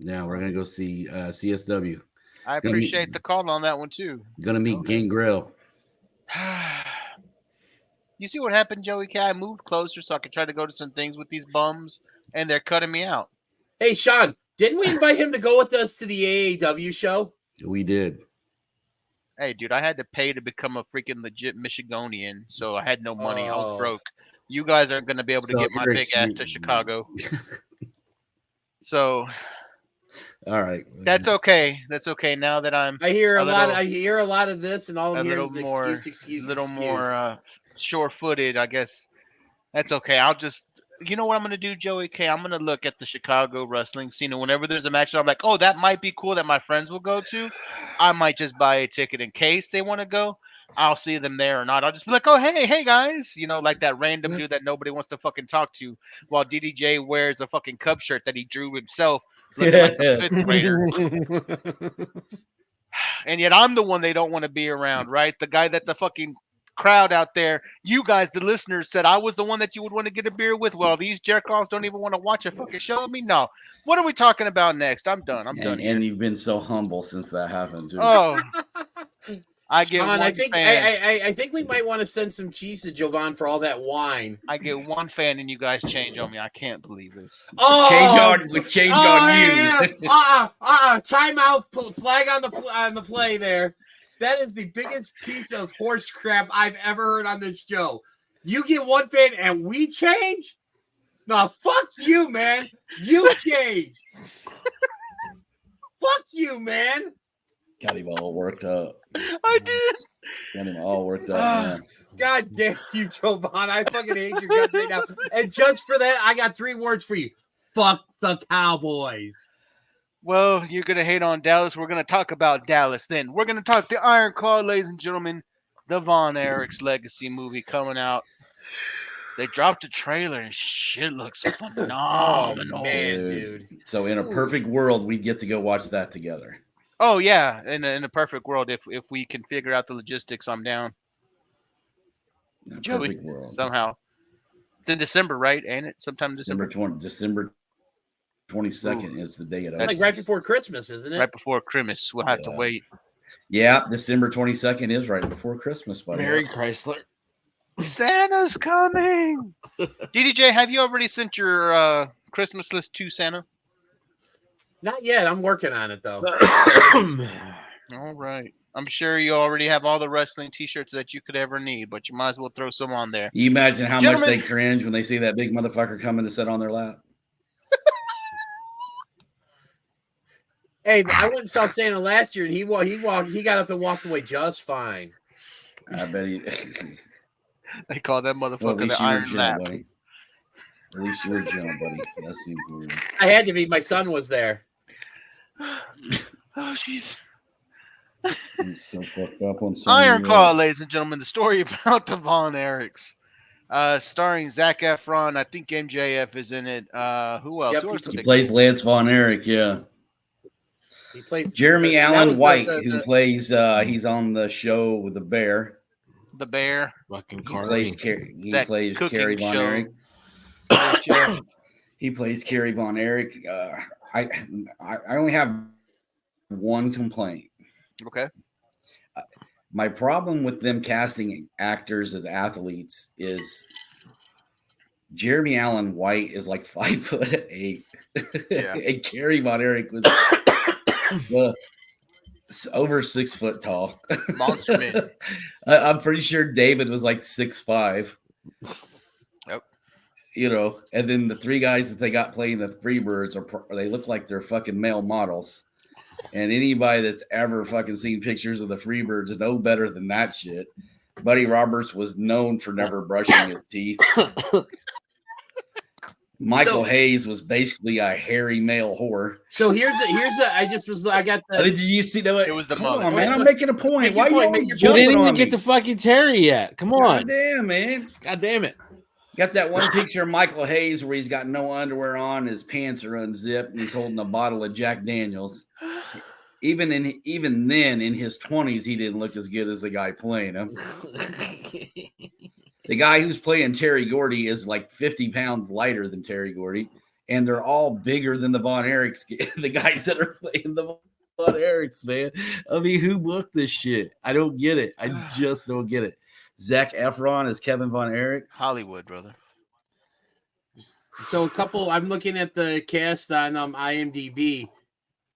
S5: we're gonna go see CSW.
S4: I appreciate the call on that one too.
S5: Gonna meet Gangrel.
S4: You see what happened, Joey K? I moved closer so I could try to go to some things with these bums, and they're cutting me out.
S7: Hey, Sean, didn't we invite him to go with us to the AAW show?
S5: We did.
S4: Hey, dude, I had to pay to become a freaking legit Michigonian, so I had no money. I was broke. You guys aren't going to be able to get my big ass to Chicago. So...
S5: All right.
S4: That's okay. That's okay. Now that I
S7: hear a lot of this, and all I'm hearing is excuse.
S4: A little more sure-footed, I guess. That's okay. I'll just, you know what I'm gonna do, Joey K? I'm gonna look at the Chicago wrestling scene, and whenever there's a match that I'm like, oh, that might be cool that my friends will go to, I might just buy a ticket in case they want to go. I'll see them there or not. I'll just be like, oh, hey guys, you know, like that random dude that nobody wants to fucking talk to, while DDJ wears a fucking Cub shirt that he drew himself. Looking like a 5th grader. And yet I'm the one they don't want to be around, right? The guy that the fucking crowd out there, you guys, the listeners, said I was the one that you would want to get a beer with. Well, these jerk-offs don't even want to watch a fucking show with me. No. What are we talking about next? I'm done.
S5: And you've been so humble since that happened, too.
S4: Oh. I get
S7: Sean,
S4: one fan.
S7: I think we might want to send some cheese to Jovan for all that wine.
S4: I get one fan and you guys change on me. I can't believe this.
S7: We change on you. Timeout. Flag on the play there. That is the biggest piece of horse crap I've ever heard on this show. You get one fan and we change? No, fuck you, man. You change. Fuck you, man.
S5: Got him all worked up.
S4: I did.
S5: Got him all worked up, man.
S7: God damn you, Jovan. I fucking hate your guts right now. And just for that, I got 3 words for you. Fuck the Cowboys.
S4: Well, you're going to hate on Dallas. We're going to talk about Dallas then. We're going to talk the Iron Claw, ladies and gentlemen. The Von Erich's Legacy movie coming out. They dropped a trailer and shit looks phenomenal.
S7: Oh, man, dude.
S5: So in a perfect world, we'd get to go watch that together.
S4: Oh, yeah. In a perfect world, if we can figure out the logistics, I'm down. Joey,
S5: perfect world.
S4: Somehow. It's in December, right? Ain't it? Sometime in December.
S5: December 22nd is the day it opens.
S7: Like right before Christmas, isn't it?
S4: Right before Christmas. We'll have to wait.
S5: Yeah, December 22nd is right before Christmas, buddy.
S6: Merry Chrysler.
S4: Santa's coming. DDJ, have you already sent your Christmas list to Santa?
S7: Not yet. I'm working on it, though.
S4: All right. I'm sure you already have all the wrestling T-shirts that you could ever need, but you might as well throw some on there.
S5: You imagine how much they cringe when they see that big motherfucker coming to sit on their lap?
S7: Hey, I went and saw Santa last year, and he got up and walked away just fine.
S5: I bet he.
S4: They call that motherfucker the Iron Lap.
S5: At least you were gentle, buddy. That's the important.
S7: I had to be. My son was there.
S4: Oh, jeez.
S5: He's so fucked up on so
S4: Iron
S5: many
S4: Claw,
S5: levels.
S4: ladies and gentlemen, the story about the Von Erichs. Starring Zac Efron. I think MJF is in it. Who else?
S7: Yep,
S4: Who are some
S5: He
S4: big
S5: plays
S4: names?
S5: Lance Von Erich, yeah.
S7: He plays
S5: Jeremy
S7: that
S5: Allen
S7: was
S5: White,
S7: the-
S5: who plays, he's on the show with the Bear.
S4: The Bear.
S6: Fucking
S5: He
S6: Carly.
S5: plays
S4: That
S5: Carrie
S4: cooking
S5: Von
S4: show.
S5: Erich.
S4: Chef.
S5: He plays Carrie Von Erich. I only have one complaint.
S4: Okay.
S5: My problem with them casting actors as athletes is Jeremy Allen White is like 5'8",
S4: Yeah.
S5: and Carrie Von Erich was over 6 foot tall.
S4: Monster Man.
S5: I'm pretty sure David was like 6'5".
S4: Yep.
S5: You know, and then the three guys that they got playing the Freebirds they look like they're fucking male models. And anybody that's ever fucking seen pictures of the Freebirds know better than that shit. Buddy Roberts was known for never brushing his teeth. Michael Hayes was basically a hairy male whore.
S7: So here's I got the.
S5: Did you see that?
S4: It was the
S5: Come
S4: mother.
S5: on, man. I'm making a point.
S7: Make
S5: Why
S7: your
S5: are you
S7: point,
S5: always
S7: make your
S6: You
S5: jumping
S6: didn't
S5: on
S6: even
S5: me?
S6: get to fucking Terry yet. Come on.
S5: God damn, man.
S6: God damn it.
S5: Got that one picture of Michael Hayes where he's got no underwear on, his pants are unzipped, and he's holding a bottle of Jack Daniels. Even then, in his 20s, he didn't look as good as the guy playing him. The guy who's playing Terry Gordy is like 50 pounds lighter than Terry Gordy, and they're all bigger than the Von Erichs. The guys that are playing the Von Erichs, man. I mean, who booked this shit? I don't get it. I just don't get it. Zac Efron is Kevin Von Erich.
S4: Hollywood, brother.
S7: So I'm looking at the cast on IMDb.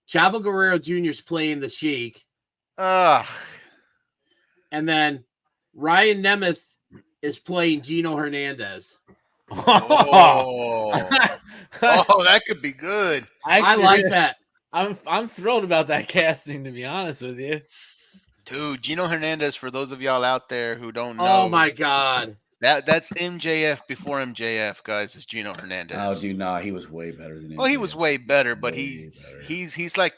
S7: Chavo Guerrero Jr. is playing the Sheik,
S4: Ah,
S7: and then Ryan Nemeth is playing Gino Hernandez.
S4: oh, that could be good.
S7: I like that.
S6: I'm thrilled about that casting, to be honest with you.
S4: Dude, Gino Hernandez, for those of y'all out there who don't know.
S7: Oh my God.
S4: That's MJF before MJF, guys, is Gino Hernandez.
S5: Oh, dude, nah, he was way better than him.
S4: Well, he was way better, but
S5: Way better.
S4: he's like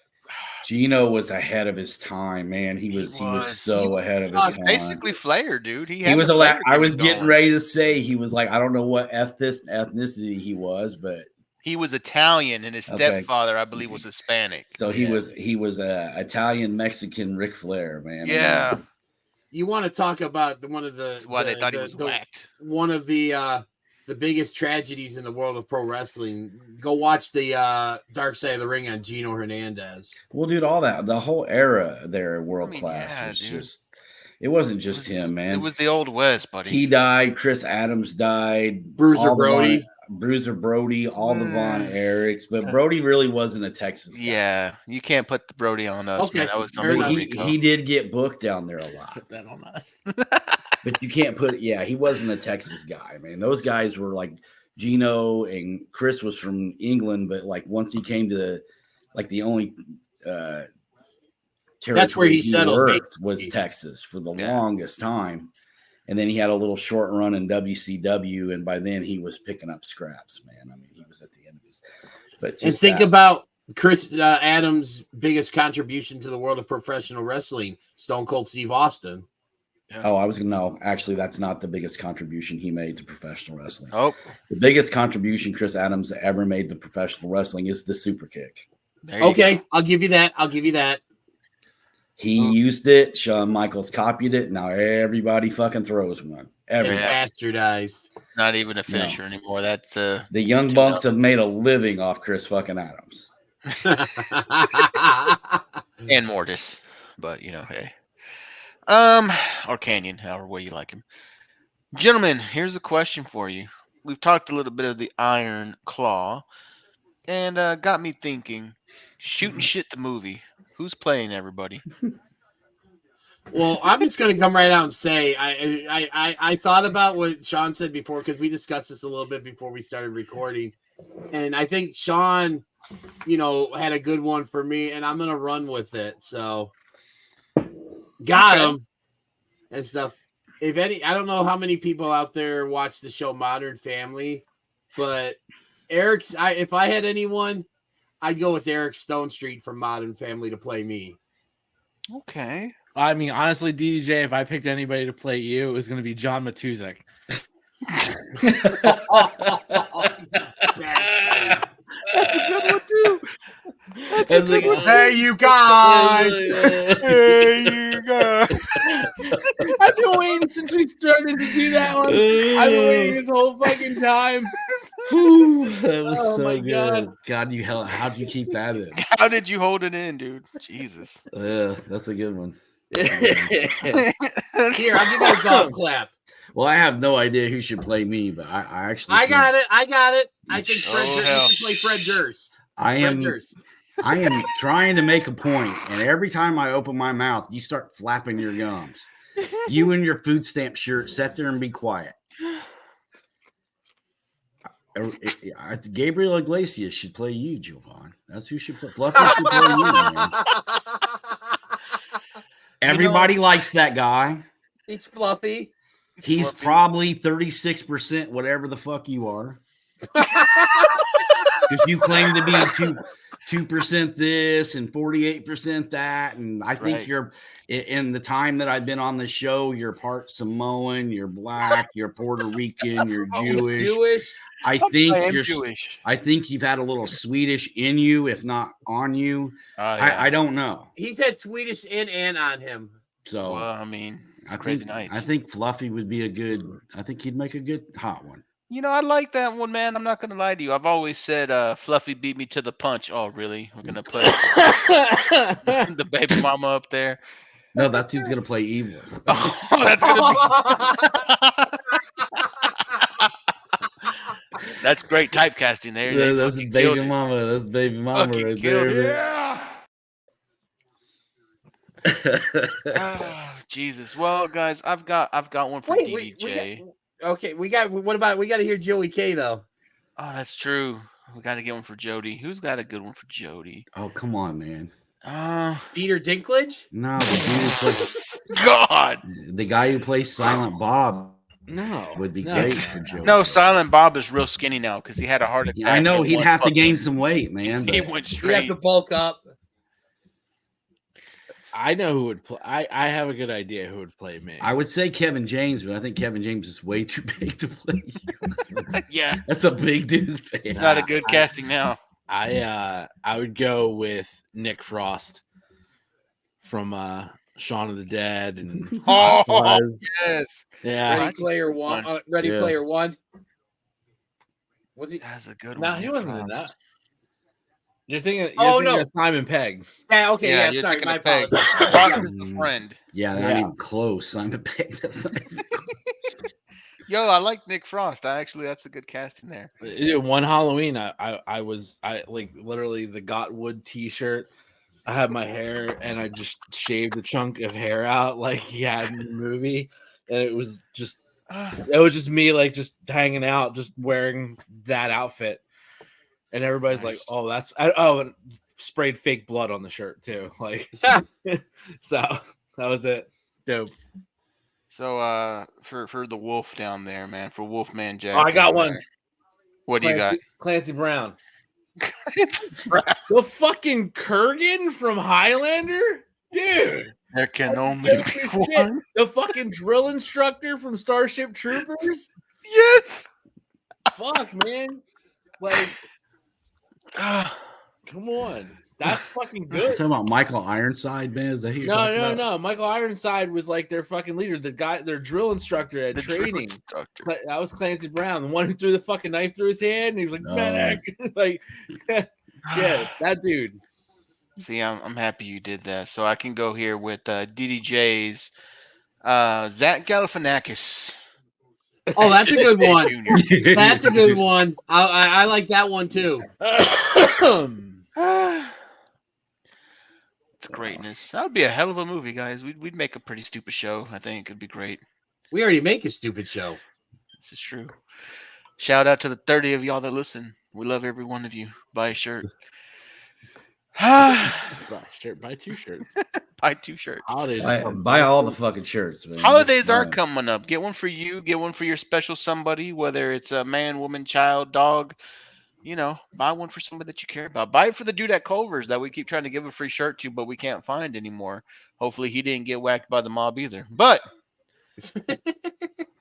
S5: Gino was ahead of his time, man. He was so ahead of his time.
S4: basically Flair, dude.
S5: He was
S4: the Flair
S5: I was
S4: gimmick
S5: getting
S4: going.
S5: ready to say he was like, I don't know what ethnicity he was, but
S4: He was Italian, and his
S5: Okay.
S4: stepfather, I believe, was Hispanic.
S5: so he was a Italian Mexican Ric Flair, man.
S4: Yeah,
S7: You want to talk about one of the
S4: that's why they thought he was whacked.
S7: one of the biggest tragedies in the world of pro wrestling. Go watch the Dark Side of the Ring on Gino Hernandez.
S5: Well, dude, all that the whole era there, world
S4: mean,
S5: class
S4: yeah,
S5: was
S4: dude.
S5: just. It wasn't just him, man.
S4: It was the old West, buddy.
S5: He died. Chris Adams died.
S7: Bruiser
S5: all the
S7: Brody.
S5: Bruiser Brody, all the Von Erichs, but Brody really wasn't a Texas guy.
S4: Yeah, you can't put the Brody on us.
S7: Okay,
S4: Man. That was
S7: fair
S4: something.
S7: enough.
S5: He did get booked down there a lot,
S6: Put that on us.
S5: but you can't put. Yeah, he wasn't a Texas guy, man. Those guys were like Gino and Chris was from England, but like once he came to the only
S7: That's where he settled,
S5: worked was Texas for the longest time. And then he had a little short run in WCW, and by then he was picking up scraps, man. I mean, he was at the end of his. But
S7: And
S5: just
S7: think
S5: that-
S7: about Chris Adams' biggest contribution to the world of professional wrestling, Stone Cold Steve Austin.
S5: Oh, I was gonna no. Actually, that's not the biggest contribution he made to professional wrestling.
S4: Oh,
S5: The biggest contribution Chris Adams ever made to professional wrestling is the super kick.
S4: there you
S7: Okay,
S4: go.
S7: I'll give you that.
S5: He used it. Shawn Michaels copied it. Now everybody fucking throws one.
S7: It's
S5: Everybody.
S7: bastardized.
S4: Not even a finisher anymore. That's
S5: The Young
S4: too
S5: Bucks
S4: young.
S5: have made a living off Chris fucking Adams.
S4: and Mortis, but hey. Or Canyon, however way you like him. Gentlemen, here's a question for you. We've talked a little bit of the Iron Claw, and got me thinking. Shootin' Shit the movie. Who's playing everybody?
S7: Well, I'm just going to come right out and say I thought about what Sean said before because we discussed this a little bit before we started recording, and I think Sean, had a good one for me, and I'm going to run with it. So, got him and stuff. If any, I don't know how many people out there watch the show Modern Family, But Eric's. If I had anyone, I'd go with Eric Stone Street from Modern Family to play me.
S4: Okay.
S6: I mean, honestly, DDJ, if I picked anybody to play you, it was going to be John Matuzek.
S4: That's a good one too. That's
S5: a good one.
S7: Hey, you guys!
S4: Hey, you go.
S6: I've been waiting since we started to do that one. I've been waiting this whole fucking time.
S5: That was
S6: Oh
S5: so
S6: my
S5: good. God, how'd you keep that in?
S4: How did you hold it in, dude? Jesus.
S5: That's a good one.
S7: Here, I'll give you a golf clap.
S5: Well, I have no idea who should play me, but I actually
S7: got it. I think Fred
S4: Oh,
S7: Durst.
S4: hell.
S7: You should play Fred Durst.
S5: I am
S7: Durst.
S5: I am trying to make a point, and every time I open my mouth, you start flapping your gums. You and your food stamp shirt, sit there and be quiet. Gabriel Iglesias should play you, Jovan. That's who should play. Fluffy should play you, man. Everybody likes that guy.
S7: He's fluffy.
S5: He's
S4: fluffy.
S5: probably 36% whatever the fuck you are. Because you claim to be 2% this and 48% that. And I think you're, in the time that I've been on the show, you're part Samoan, you're black, you're Puerto Rican, you're Jewish. I think you're Jewish. I think you've had a little Swedish in you, if not on you. I don't know.
S7: He's had Swedish in on him.
S5: So,
S4: well, I mean, it's crazy nights.
S5: I think Fluffy would be I think he'd make a good hot one.
S4: You know, I like that one, man. I'm not going to lie to you. I've always said Fluffy beat me to the punch. Oh, really? We're going to play the baby mama up there.
S5: No, that's who's going to play evil.
S4: Oh, that's going to be... That's great typecasting there.
S5: That's baby mama. That's baby mama right there.
S7: Yeah.
S4: Oh, Jesus. Well, guys, I've got one for DJ.
S7: We got to hear Joey K though.
S4: Oh, that's true. We got to get one for Jody. Who's got a good one for Jody?
S5: Oh, come on, man.
S7: Peter Dinklage?
S5: No, the guy who plays Silent Bob.
S6: No,
S5: would be great for Joe.
S4: No, Silent Bob is real skinny now because he had a heart attack.
S5: I know he'd have to gain some weight, man.
S4: He went straight.
S7: He'd have to bulk up.
S6: I know who would play. I have a good idea who would play me.
S5: I would say Kevin James, but I think Kevin James is way too big to play you.
S4: Yeah,
S5: that's a big dude.
S4: It's not a good casting now.
S6: I would go with Nick Frost from Shaun of the Dead and
S4: yes,
S6: yeah.
S7: Ready Player One. Player One. Was he?
S4: That's a good one.
S6: No, he wasn't in that. You're thinking. Of Simon Pegg.
S7: Yeah. Okay. Yeah. Sorry. My apologies.
S4: Frost is the friend.
S5: Yeah, not even close. Simon Pegg. That's not even close.
S4: Yo, I like Nick Frost. That's a good casting there.
S6: One Halloween, I was like literally the Gotwood T-shirt. I had my hair and I just shaved a chunk of hair out like he had in the movie, and it was just me like just hanging out, just wearing that outfit, and everybody's like, "Oh, that's and sprayed fake blood on the shirt too." Like, so that was it. Dope.
S4: So for the wolf down there, man, for Wolfman Jack.
S6: I got one.
S4: What do you got?
S6: Clancy Brown. The fucking Kurgan from Highlander, dude.
S4: There can only be one.
S6: The fucking drill instructor from Starship Troopers.
S4: Yes.
S6: Fuck, man. Like, come on. That's fucking good.
S5: Talking about Michael Ironside, man. Is that who you're talking about?
S6: No. Michael Ironside was like their fucking leader, the guy, their drill instructor at training. That was Clancy Brown, the one who threw the fucking knife through his hand. And he was like, "Medic!" Like, yeah, that dude.
S4: See, I'm happy you did that. So I can go here with DDJ's Zach Galifianakis.
S7: Oh, that's a good one. That's a good one. I like that one too.
S4: It's greatness. That would be a hell of a movie, guys. We'd make a pretty stupid show. I think it'd be great.
S7: We already make a stupid show.
S4: This is true. Shout out to the 30 of y'all that listen. We love every one of you. Buy a shirt.
S6: Buy 2 shirts.
S4: Buy 2 shirts.
S6: Holidays
S5: Buy all the fucking shirts, man.
S4: Holidays are coming up. Get one for you. Get one for your special somebody, whether it's a man, woman, child, dog. You know, buy one for somebody that you care about. Buy it for the dude at Culver's that we keep trying to give a free shirt to, but we can't find anymore. Hopefully he didn't get whacked by the mob either. But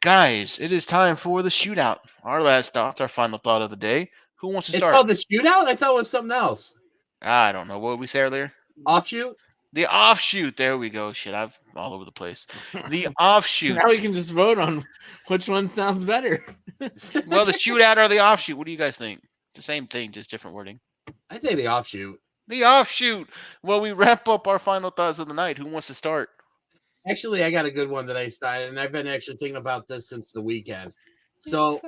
S4: guys, it is time for the shootout. Our last thoughts, our final thought of the day. Who wants to start?
S7: It's called the shootout? I thought it was something else.
S4: I don't know. What did we say earlier?
S7: Offshoot?
S4: The offshoot. There we go. Shit, I'm all over the place. The offshoot.
S6: Now we can just vote on which one sounds better.
S4: Well, the shootout or the offshoot. What do you guys think? It's the same thing, just different wording.
S7: I'd say the offshoot.
S4: The offshoot. Well, we wrap up our final thoughts of the night. Who wants to start?
S7: Actually, I got a good one that I started, and I've been actually thinking about this since the weekend. So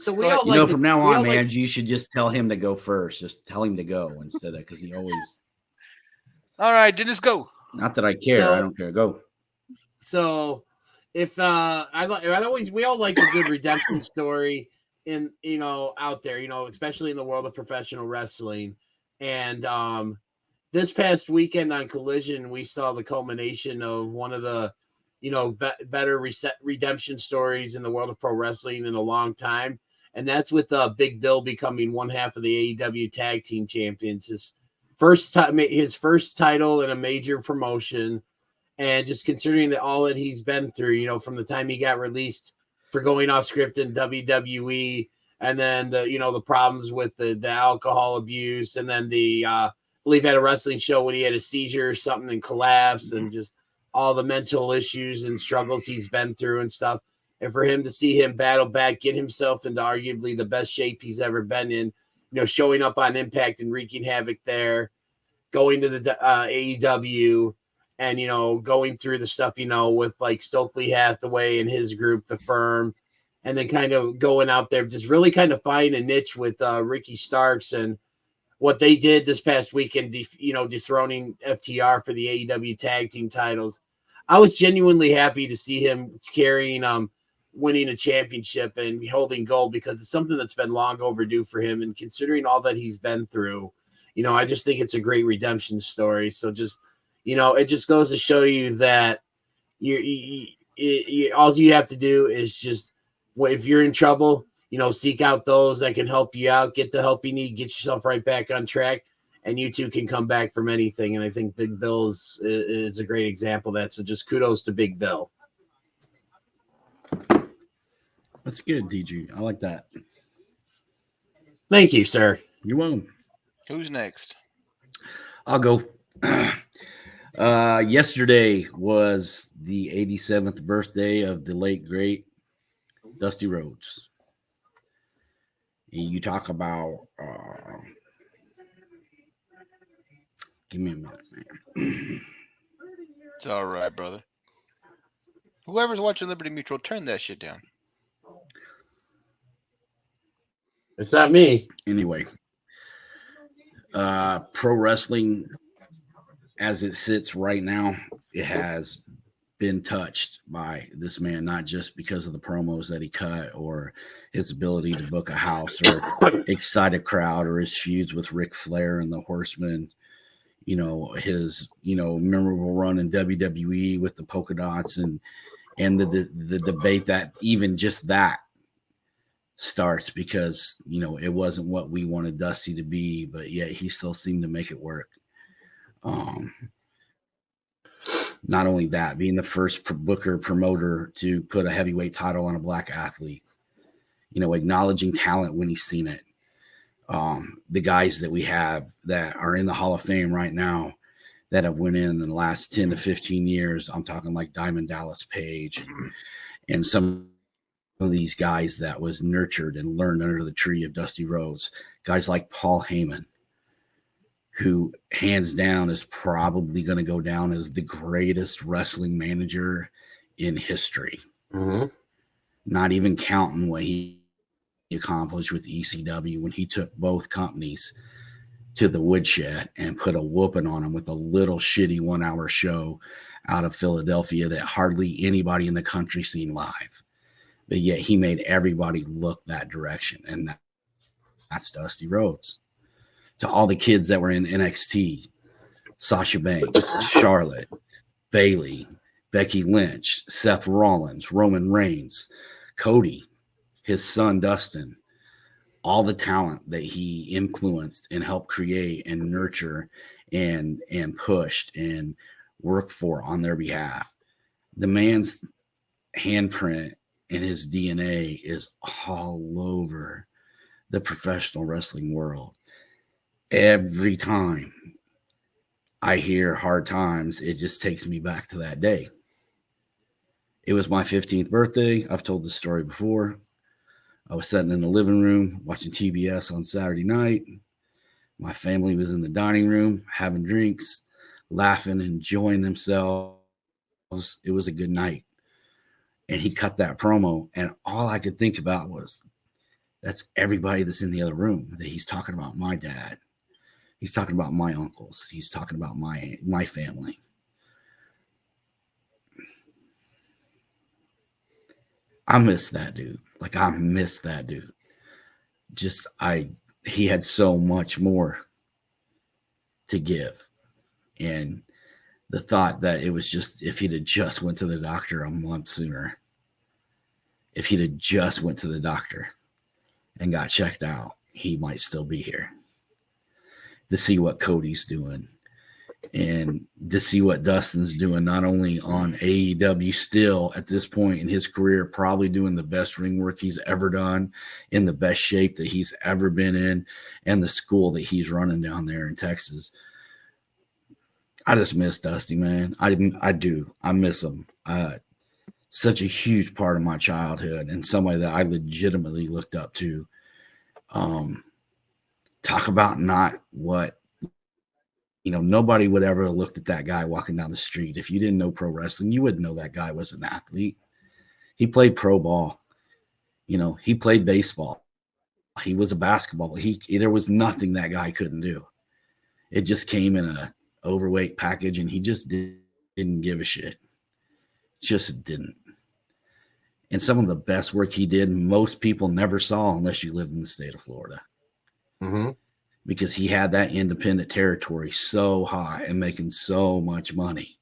S7: we all like
S5: from now on, man, you should just tell him to go first. Just tell him to go instead of because he always.
S4: All right, Dennis, go.
S5: Not that I care. I don't care. Go.
S7: So if we all like a good redemption story out there, especially in the world of professional wrestling. And this past weekend on Collision, we saw the culmination of one of the better redemption stories in the world of pro wrestling in a long time. And that's with Big Bill becoming one half of the AEW Tag Team Champions. His first title in a major promotion. And just considering all that he's been through, from the time he got released for going off script in WWE, and then the problems with the alcohol abuse, and then I believe at a wrestling show when he had a seizure or something and collapsed, and just all the mental issues and struggles he's been through and stuff. And for him to see him battle back, get himself into arguably the best shape he's ever been in, showing up on Impact and wreaking havoc there, going to the AEW, and going through the stuff with like Stokely Hathaway and his group, the Firm, and then kind of going out there, just really kind of finding a niche with Ricky Starks and what they did this past weekend, dethroning FTR for the AEW tag team titles. I was genuinely happy to see him carrying, winning a championship and holding gold, because it's something that's been long overdue for him. And considering all that he's been through, I just think it's a great redemption story. So just, it just goes to show you that all you have to do is just, if you're in trouble, seek out those that can help you out, get the help you need, get yourself right back on track, and you too can come back from anything. And I think Big Bill is a great example of that. So just kudos to Big Bill.
S5: That's good, DG. I like that.
S7: Thank you, sir.
S5: You're welcome.
S4: Who's next?
S5: I'll go. Yesterday was the 87th birthday of the late, great Dusty Rhodes. And you talk about give me a minute, man.
S4: It's all right, brother. Whoever's watching Liberty Mutual, turn that shit down.
S7: It's not me.
S5: Anyway, pro wrestling as it sits right now, it has been touched by this man, not just because of the promos that he cut or his ability to book a house or excite a crowd or his feuds with Ric Flair and the Horsemen, his, memorable run in WWE with the polka dots and the debate that even just that starts because, it wasn't what we wanted Dusty to be, but yet he still seemed to make it work. Not only that, being the first booker promoter to put a heavyweight title on a black athlete, acknowledging talent when he's seen it. The guys that we have that are in the Hall of Fame right now that have went in the last 10 to 15 years, I'm talking like Diamond Dallas Page and some of these guys that was nurtured and learned under the tree of Dusty Rhodes, guys like Paul Heyman, who hands down is probably going to go down as the greatest wrestling manager in history.
S7: Mm-hmm.
S5: Not even counting what he accomplished with ECW when he took both companies to the woodshed and put a whooping on them with a little shitty 1 hour show out of Philadelphia that hardly anybody in the country seen live. But yet he made everybody look that direction. And that's Dusty Rhodes. to all the kids that were in NXT, Sasha Banks, Charlotte, Bayley, Becky Lynch, Seth Rollins, Roman Reigns, Cody, his son Dustin, all the talent that he influenced and helped create and nurture and pushed and worked for on their behalf. The man's handprint and his DNA is all over the professional wrestling world. Every time I hear hard times, it just takes me back to that day. It was my 15th birthday. I've told this story before. I was sitting in the living room watching TBS on Saturday night. My family was in the dining room having drinks, laughing, enjoying themselves. It was a good night. And he cut that promo, and all I could think about was, that's everybody that's in the other room. That he's talking about my dad. He's talking about my uncles. He's talking about my family. I miss that dude. Like, I miss that dude. He had so much more to give. And the thought that it was just, if he'd have just went to the doctor a month sooner, if he'd have just went to the doctor and got checked out, he might still be here. To see what Cody's doing and to see what Dustin's doing, not only on AEW still at this point in his career, probably doing the best ring work he's ever done, in the best shape that he's ever been in, and the school that he's running down there in Texas. I just miss Dusty, man. I do. I miss him. Such a huge part of my childhood and somebody that I legitimately looked up to. Talk about not what, nobody would ever have looked at that guy walking down the street. If you didn't know pro wrestling, you wouldn't know that guy was an athlete. He played pro ball. He played baseball. He was a basketball. There was nothing that guy couldn't do. It just came in a overweight package, and he just didn't give a shit. Just didn't. And some of the best work he did, most people never saw unless you lived in the state of Florida.
S8: Mm-hmm.
S5: Because he had that independent territory so high and making so much money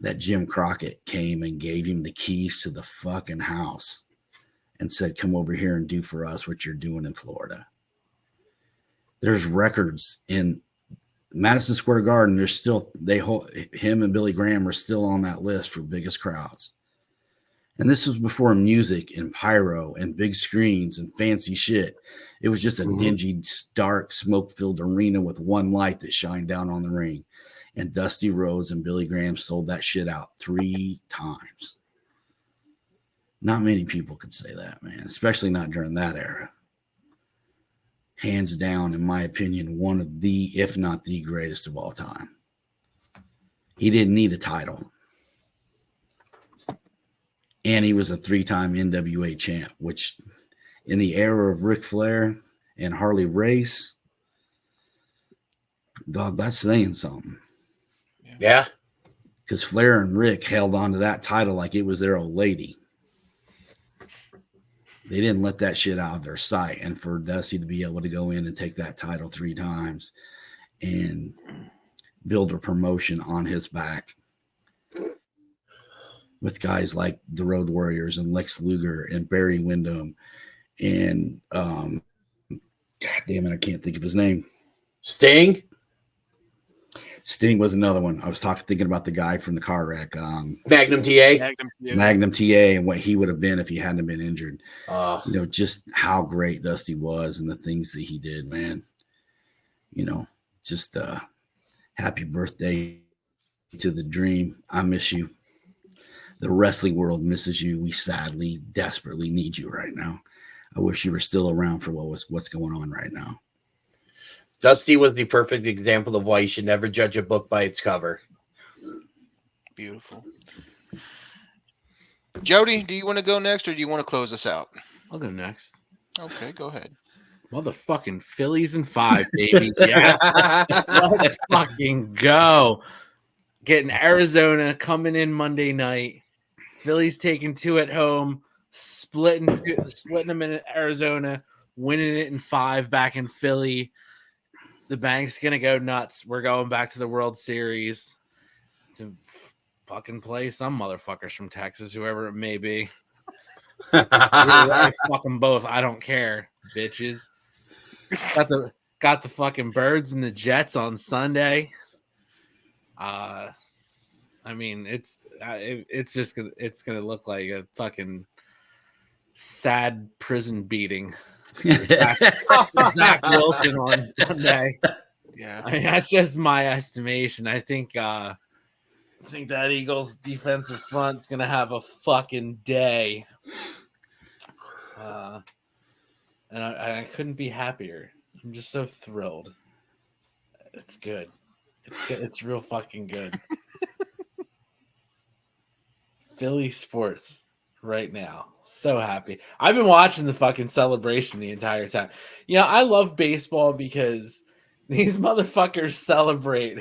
S5: that Jim Crockett came and gave him the keys to the fucking house and said, come over here and do for us what you're doing in Florida. There's records in Madison Square Garden. There's still, him and Billy Graham are still on that list for biggest crowds. And this was before music and pyro and big screens and fancy shit. It was just a dingy, dark, smoke-filled arena with one light that shined down on the ring. And Dusty Rhodes and Billy Graham sold that shit out 3 times. Not many people could say that, man, especially not during that era. Hands down, in my opinion, one of the, if not the greatest of all time. He didn't need a title. And he was a 3-time NWA champ, which in the era of Ric Flair and Harley Race, dog, that's saying something.
S8: Yeah.
S5: Because Flair and Rick held on to that title like it was their old lady. They didn't let that shit out of their sight. And for Dusty to be able to go in and take that title 3 times and build a promotion on his back with guys like the Road Warriors and Lex Luger and Barry Windham and God damn it, I can't think of his name.
S8: Sting
S5: was another one. I was thinking about the guy from the car wreck.
S8: Magnum TA.
S5: Magnum TA and what he would have been if he hadn't been injured. Just how great Dusty was and the things that he did, man. Just happy birthday to the dream. I miss you. The wrestling world misses you. We sadly, desperately need you right now. I wish you were still around for what's going on right now.
S8: Dusty was the perfect example of why you should never judge a book by its cover.
S4: Beautiful. Jody, do you want to go next or do you want to close us out?
S6: I'll go next.
S4: Okay, go ahead.
S6: Motherfucking Phillies in 5, baby. Yeah. Let's fucking go. Getting Arizona coming in Monday night. Phillies taking 2 at home, splitting them in Arizona, winning it in 5 back in Philly. The bank's gonna go nuts. We're going back to the World Series to fucking play some motherfuckers from Texas, whoever it may be. Either way, fuck them both. I don't care, bitches. Got the fucking Birds and the Jets on Sunday. I mean, it's gonna look like a fucking sad prison beating. Zach Wilson on Sunday.
S4: Yeah,
S6: I mean, that's just my estimation. I think that Eagles defensive front's gonna have a fucking day. And I couldn't be happier. I'm just so thrilled. It's good. It's good. It's real fucking good. Philly sports right now. So happy. I've been watching the fucking celebration the entire time. You know, I love baseball because these motherfuckers celebrate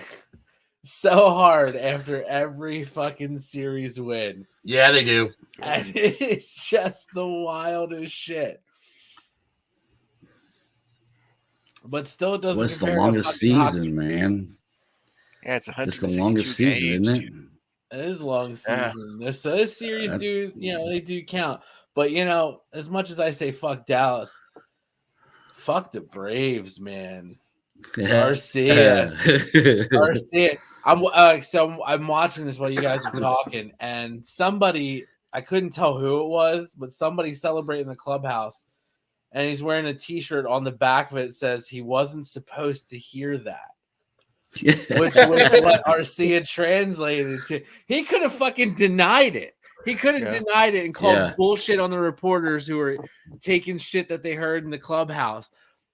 S6: so hard after every fucking series win.
S8: Yeah, they do.
S6: And it's just the wildest shit. But still, it doesn't.
S5: What's the longest season, man?
S4: yeah, it's
S5: the longest season, isn't it?
S6: It is a long season. This series they do count. But as much as I say fuck Dallas, fuck the Braves, man. Garcia. I'm watching this while you guys are talking, and somebody, I couldn't tell who it was, but somebody celebrating the clubhouse, and he's wearing a t-shirt on the back of it says he wasn't supposed to hear that. Which was what Arcia translated to. He could have fucking denied it. He could have denied it and called bullshit on the reporters who were taking shit that they heard in the clubhouse.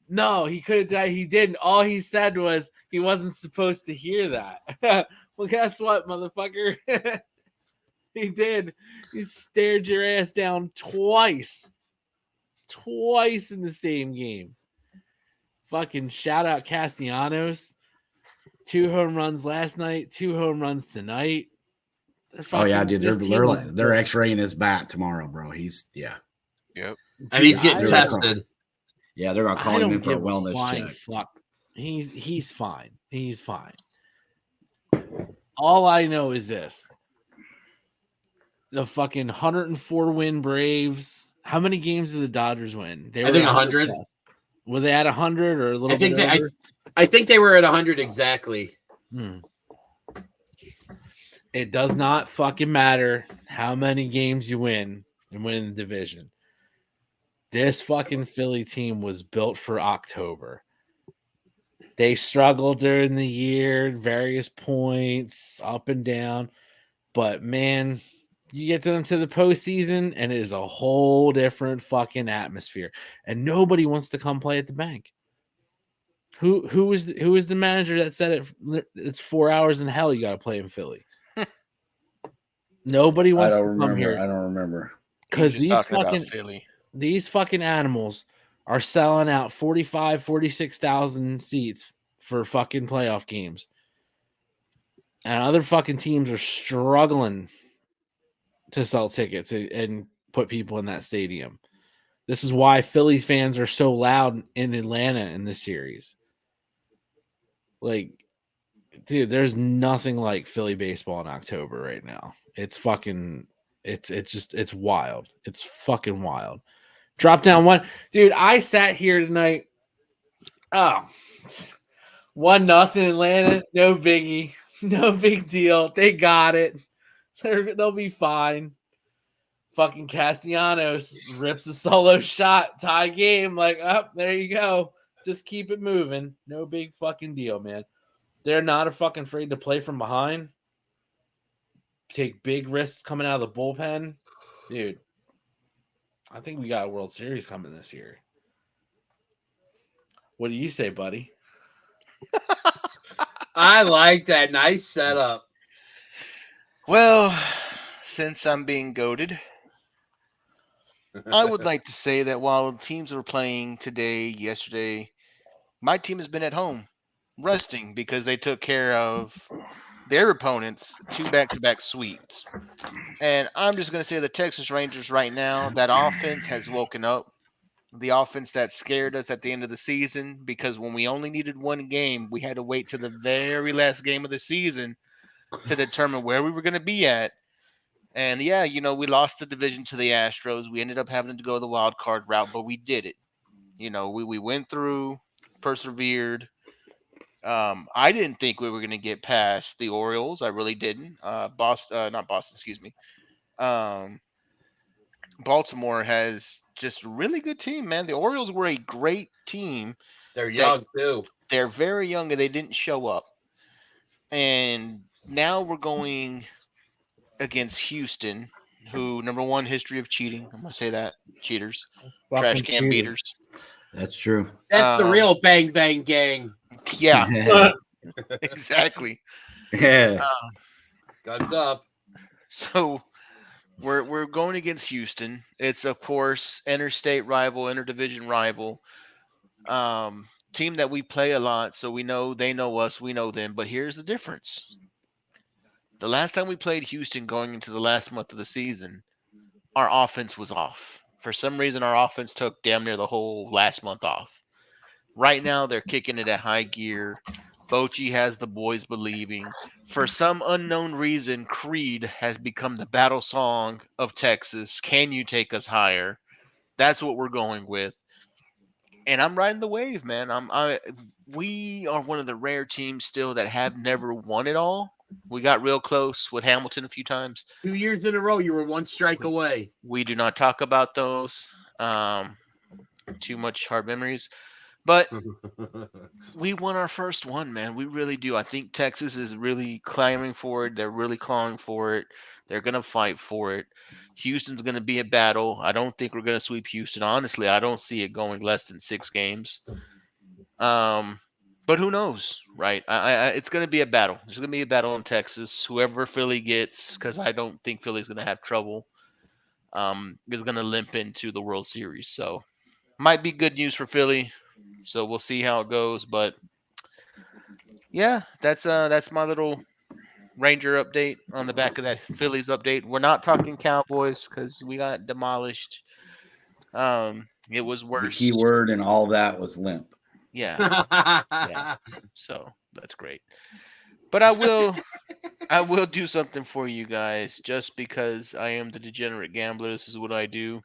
S6: No, he could have denied. He didn't. All he said was he wasn't supposed to hear that. Well, guess what, motherfucker? He did. He stared your ass down twice in the same game. Fucking shout out Castellanos. 2 home runs last night, 2 home runs tonight.
S5: Oh yeah, dude, they're X-raying his bat tomorrow, bro. He's
S4: Yep.
S8: And he's getting tested.
S5: Yeah, they're gonna call him in for a wellness check.
S6: Fuck. He's fine. He's fine. All I know is this: the fucking 104 win Braves. How many games did the Dodgers win?
S8: I think 100.
S6: Were they at 100 or a little bit over?
S7: I think they were at 100 exactly.
S6: It does not fucking matter how many games you win and win the division. This fucking Philly team was built for October. They struggled during the year, various points, up and down. But, man, you get them to the postseason, and it is a whole different fucking atmosphere. And nobody wants to come play at the bank. Who is the manager that said it's 4 hours in hell you got to play in Philly? Nobody wants to come here.
S5: I don't remember.
S6: Because these fucking animals are selling out 46,000 seats for fucking playoff games. And other fucking teams are struggling to sell tickets and put people in that stadium. This is why Philly fans are so loud in Atlanta in this series. Like, dude, there's nothing like Philly baseball in October right now. It's fucking, it's wild. It's fucking wild. Drop down one. Dude, I sat here tonight. Oh, 1-0 Atlanta. No biggie. No big deal. They got it. They'll be fine. Fucking Castellanos rips a solo shot. Tie game. Like, there you go. Just keep it moving. No big fucking deal, man. They're not fucking afraid to play from behind. Take big risks coming out of the bullpen. Dude, I think we got a World Series coming this year. What do you say, buddy?
S7: I like that. Nice setup.
S4: Well, since I'm being goated, I would like to say that while teams were playing today, yesterday, my team has been at home resting because they took care of their opponents 2 back-to-back sweeps. And I'm just going to say the Texas Rangers right now, that offense has woken up. the offense that scared us at the end of the season, because when we only needed one game, we had to wait to the very last game of the season to determine where we were going to be at. And yeah, we lost the division to the Astros. We ended up having to go the wild card route, but we did it. We went through, persevered. I didn't think we were going to get past the Orioles. I really didn't. Boston, not Boston, excuse me. Um, Baltimore has just a really good team, man. The Orioles were a great team.
S8: They're young too.
S4: They're very young and they didn't show up. And now we're going against Houston, who number one history of cheating. I'm gonna say that cheaters, trash can beaters.
S5: That's true.
S7: That's the real Bang Bang Gang.
S4: Yeah, exactly.
S5: Yeah.
S8: Guns up.
S4: So we're going against Houston. It's of course interstate rival, interdivision rival. Team that we play a lot, so we know they know us, we know them. But here's the difference. The last time we played Houston going into the last month of the season, our offense was off. For some reason, our offense took damn near the whole last month off. Right now, they're kicking it at high gear. Bochy has the boys believing. For some unknown reason, Creed has become the battle song of Texas. Can you take us higher? That's what we're going with. And I'm riding the wave, man. We are one of the rare teams still that have never won it all. We got real close with Hamilton a few times.
S7: 2 years in a row, you were one strike away.
S4: We do not talk about those. Too much hard memories. But we won our first one, man. We really do. I think Texas is really clamoring for it. They're really clawing for it. They're going to fight for it. Houston's going to be a battle. I don't think we're going to sweep Houston. Honestly, I don't see it going less than 6 games. But who knows, right? It's going to be a battle. There's going to be a battle in Texas. Whoever Philly gets, because I don't think Philly's going to have trouble, is going to limp into the World Series. So might be good news for Philly. So we'll see how it goes. But yeah, that's my little Ranger update on the back of that Phillies update. We're not talking Cowboys because we got demolished. It was worse.
S5: The key word and all that was limp.
S4: Yeah. Yeah. So that's great. But I will do something for you guys just because I am the degenerate gambler. This is what I do.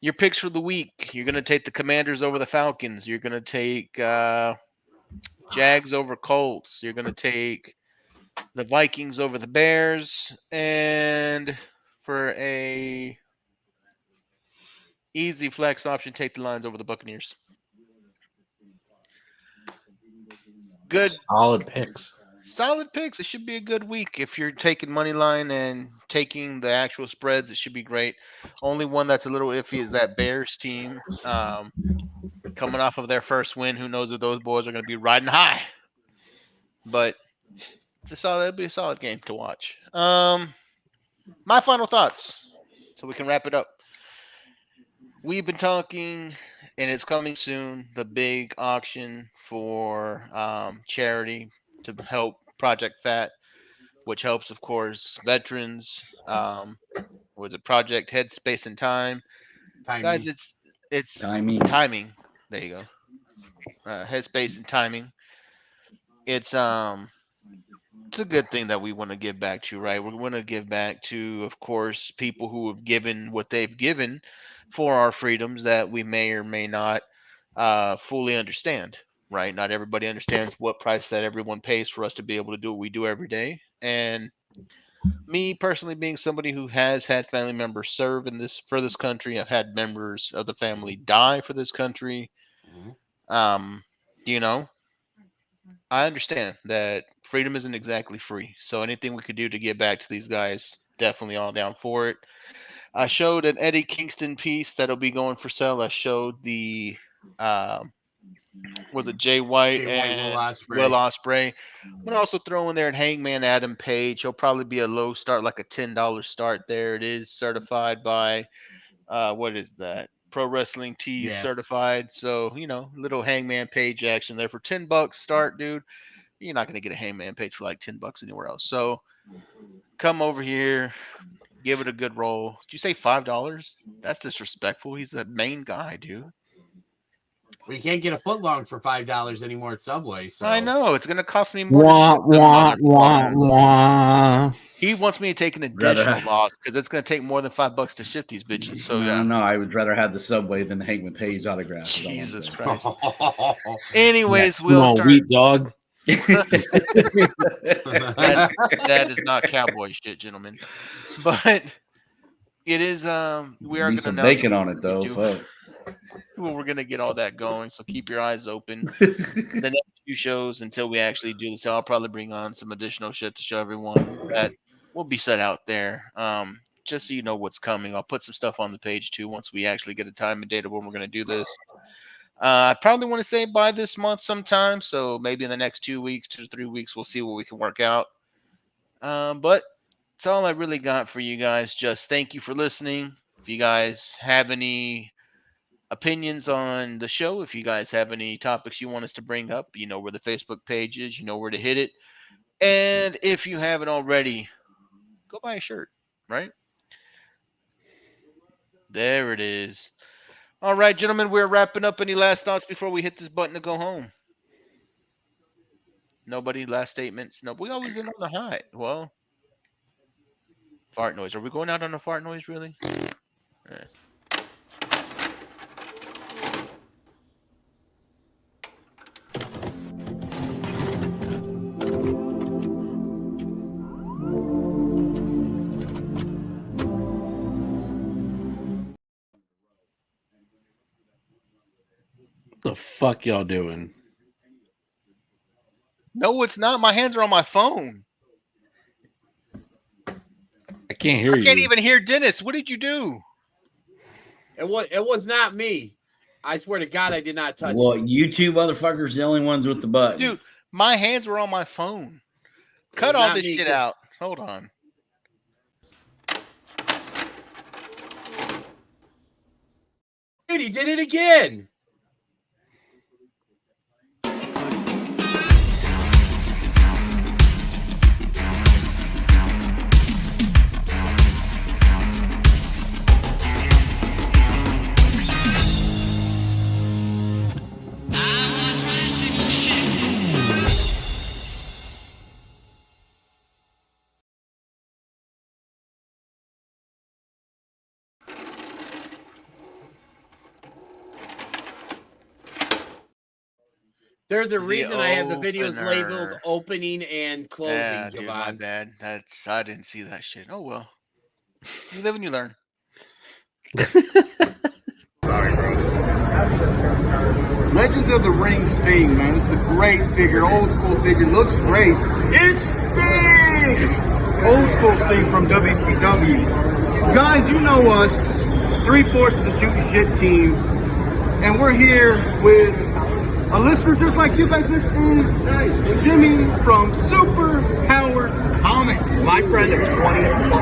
S4: Your picks for the week. You're going to take the Commanders over the Falcons. You're going to take Jags over Colts. You're going to take the Vikings over the Bears. And for a easy flex option, take the Lions over the Buccaneers. Good.
S6: Solid picks.
S4: Solid picks. It should be a good week. If you're taking money line and taking the actual spreads, it should be great. Only one that's a little iffy is that Bears team. Coming off of their first win, who knows if those boys are going to be riding high. But it'll be a solid game to watch. My final thoughts, so we can wrap it up. We've been talking, and it's coming soon, the big auction for charity to help Project PHAT, which helps, of course, veterans. Was it Project Headspace and Time?
S7: Timing.
S4: Guys, it's timing. There you go. Headspace and timing. It's a good thing that we want to give back to, right? We want to give back to, of course, people who have given what they've given for our freedoms that we may or may not fully understand, right? Not everybody understands what price that everyone pays for us to be able to do what we do every day. And me personally, being somebody who has had family members serve for this country, I've had members of the family die for this country. I understand that freedom isn't exactly free. So anything we could do to give back to these guys, definitely all down for it. I showed an Eddie Kingston piece that'll be going for sale. I showed the was it Jay White and Will Ospreay. I'm gonna also throw in there an Hangman Adam Page. He'll probably be a low start, like a $10 start there. It is certified by what is that? Pro Wrestling Tees certified. So, little Hangman Page action there for $10 start, dude. You're not gonna get a Hangman Page for like $10 anywhere else. So come over here, Give it a good roll. Did you say $5? That's disrespectful. He's the main guy, dude.
S7: We can't get a foot long for $5 anymore at Subway. So
S4: I know it's gonna cost me more to ship the motherfucker. He wants me to take an additional loss because it's gonna take more than $5 to ship these bitches. So yeah,
S5: no, I would rather have the Subway than Hangman Page autograph.
S4: Jesus Christ. Anyways,
S6: we'll start. Wheat dog.
S4: that is not cowboy shit, gentlemen. But it is. We are
S5: Be
S4: gonna
S5: some bacon on it though. Fuck.
S4: Well, we're gonna get all that going, so keep your eyes open. The next few shows until we actually do this, I'll probably bring on some additional shit to show everyone that will be set out there. Just so you know what's coming. I'll put some stuff on the page too once we actually get a time and date of when we're gonna do this. I probably want to say by this month sometime, so maybe in the next 2 weeks, 2 to 3 weeks, we'll see what we can work out. But it's all I really got for you guys. Just thank you for listening. If you guys have any opinions on the show, if you guys have any topics you want us to bring up, you know where the Facebook page is, you know where to hit it. And if you haven't already, go buy a shirt, right? There it is. All right, gentlemen, we're wrapping up. Any last thoughts before we hit this button to go home? Nobody? Last statements? No, we always end on the high. Well, fart noise. Are we going out on a fart noise, really?
S6: What the fuck y'all doing?
S4: No, it's not. My hands are on my phone.
S6: I can't hear you.
S4: I can't even hear Dennis. What did you do?
S7: It was not me. I swear to God, I did not touch
S5: Well,
S7: it.
S5: you two motherfuckers, the only ones with the button.
S4: Dude, my hands were on my phone. Cut all this shit out. Hold on.
S7: Dude, he did it again. There's a reason I have the videos labeled opening and closing.
S4: Yeah, dude, my bad. I didn't see that shit. Oh well. You live and you learn.
S1: Legends of the Ring Sting, man. This is a great figure, old school figure. Looks great. It's Sting! Old school Sting from WCW. Guys, you know us, 3/4 of the Shootin Shit team, and we're here with a listener just like you guys. This is Jimmy from Super Powers Comics.
S9: My friend of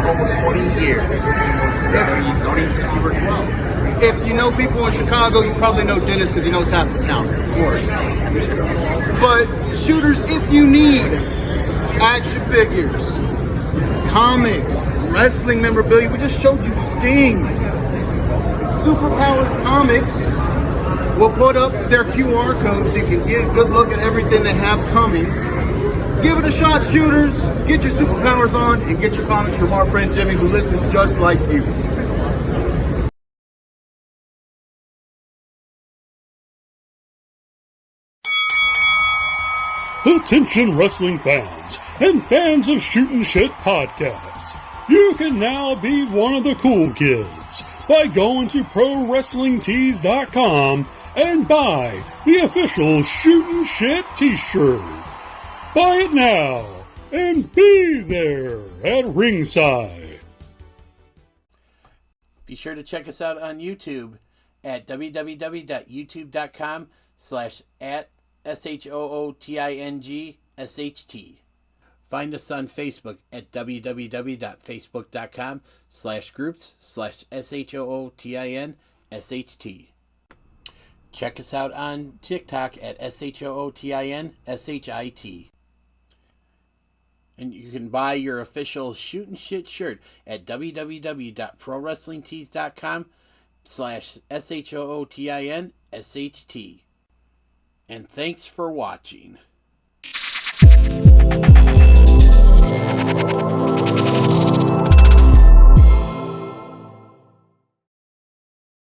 S9: almost 20 years. He's known him since you were 12.
S1: If you know people in Chicago, you probably know Dennis because he knows half the town, of course. But shooters, if you need action figures, comics, wrestling memorabilia, we just showed you Sting. Super Powers Comics. We'll put up their QR code so you can get a good look at everything they have coming. Give it a shot, shooters. Get your superpowers on and get your comics from our friend Jimmy, who listens just like you.
S10: Attention wrestling fans and fans of Shootin Shit podcasts. You can now be one of the cool kids by going to ProWrestlingTees.com and buy the official Shootin Shit t-shirt. Buy it now and be there at ringside.
S7: Be sure to check us out on YouTube at www.youtube.com/@SHOOTINGSHT. Find us on Facebook at www.facebook.com/groups/SHOOTINSHT. Check us out on TikTok at SHOOTINSHIT. And you can buy your official Shootin Shit shirt at www.prowrestlingtees.com/SHOOTINSHT. And thanks for watching.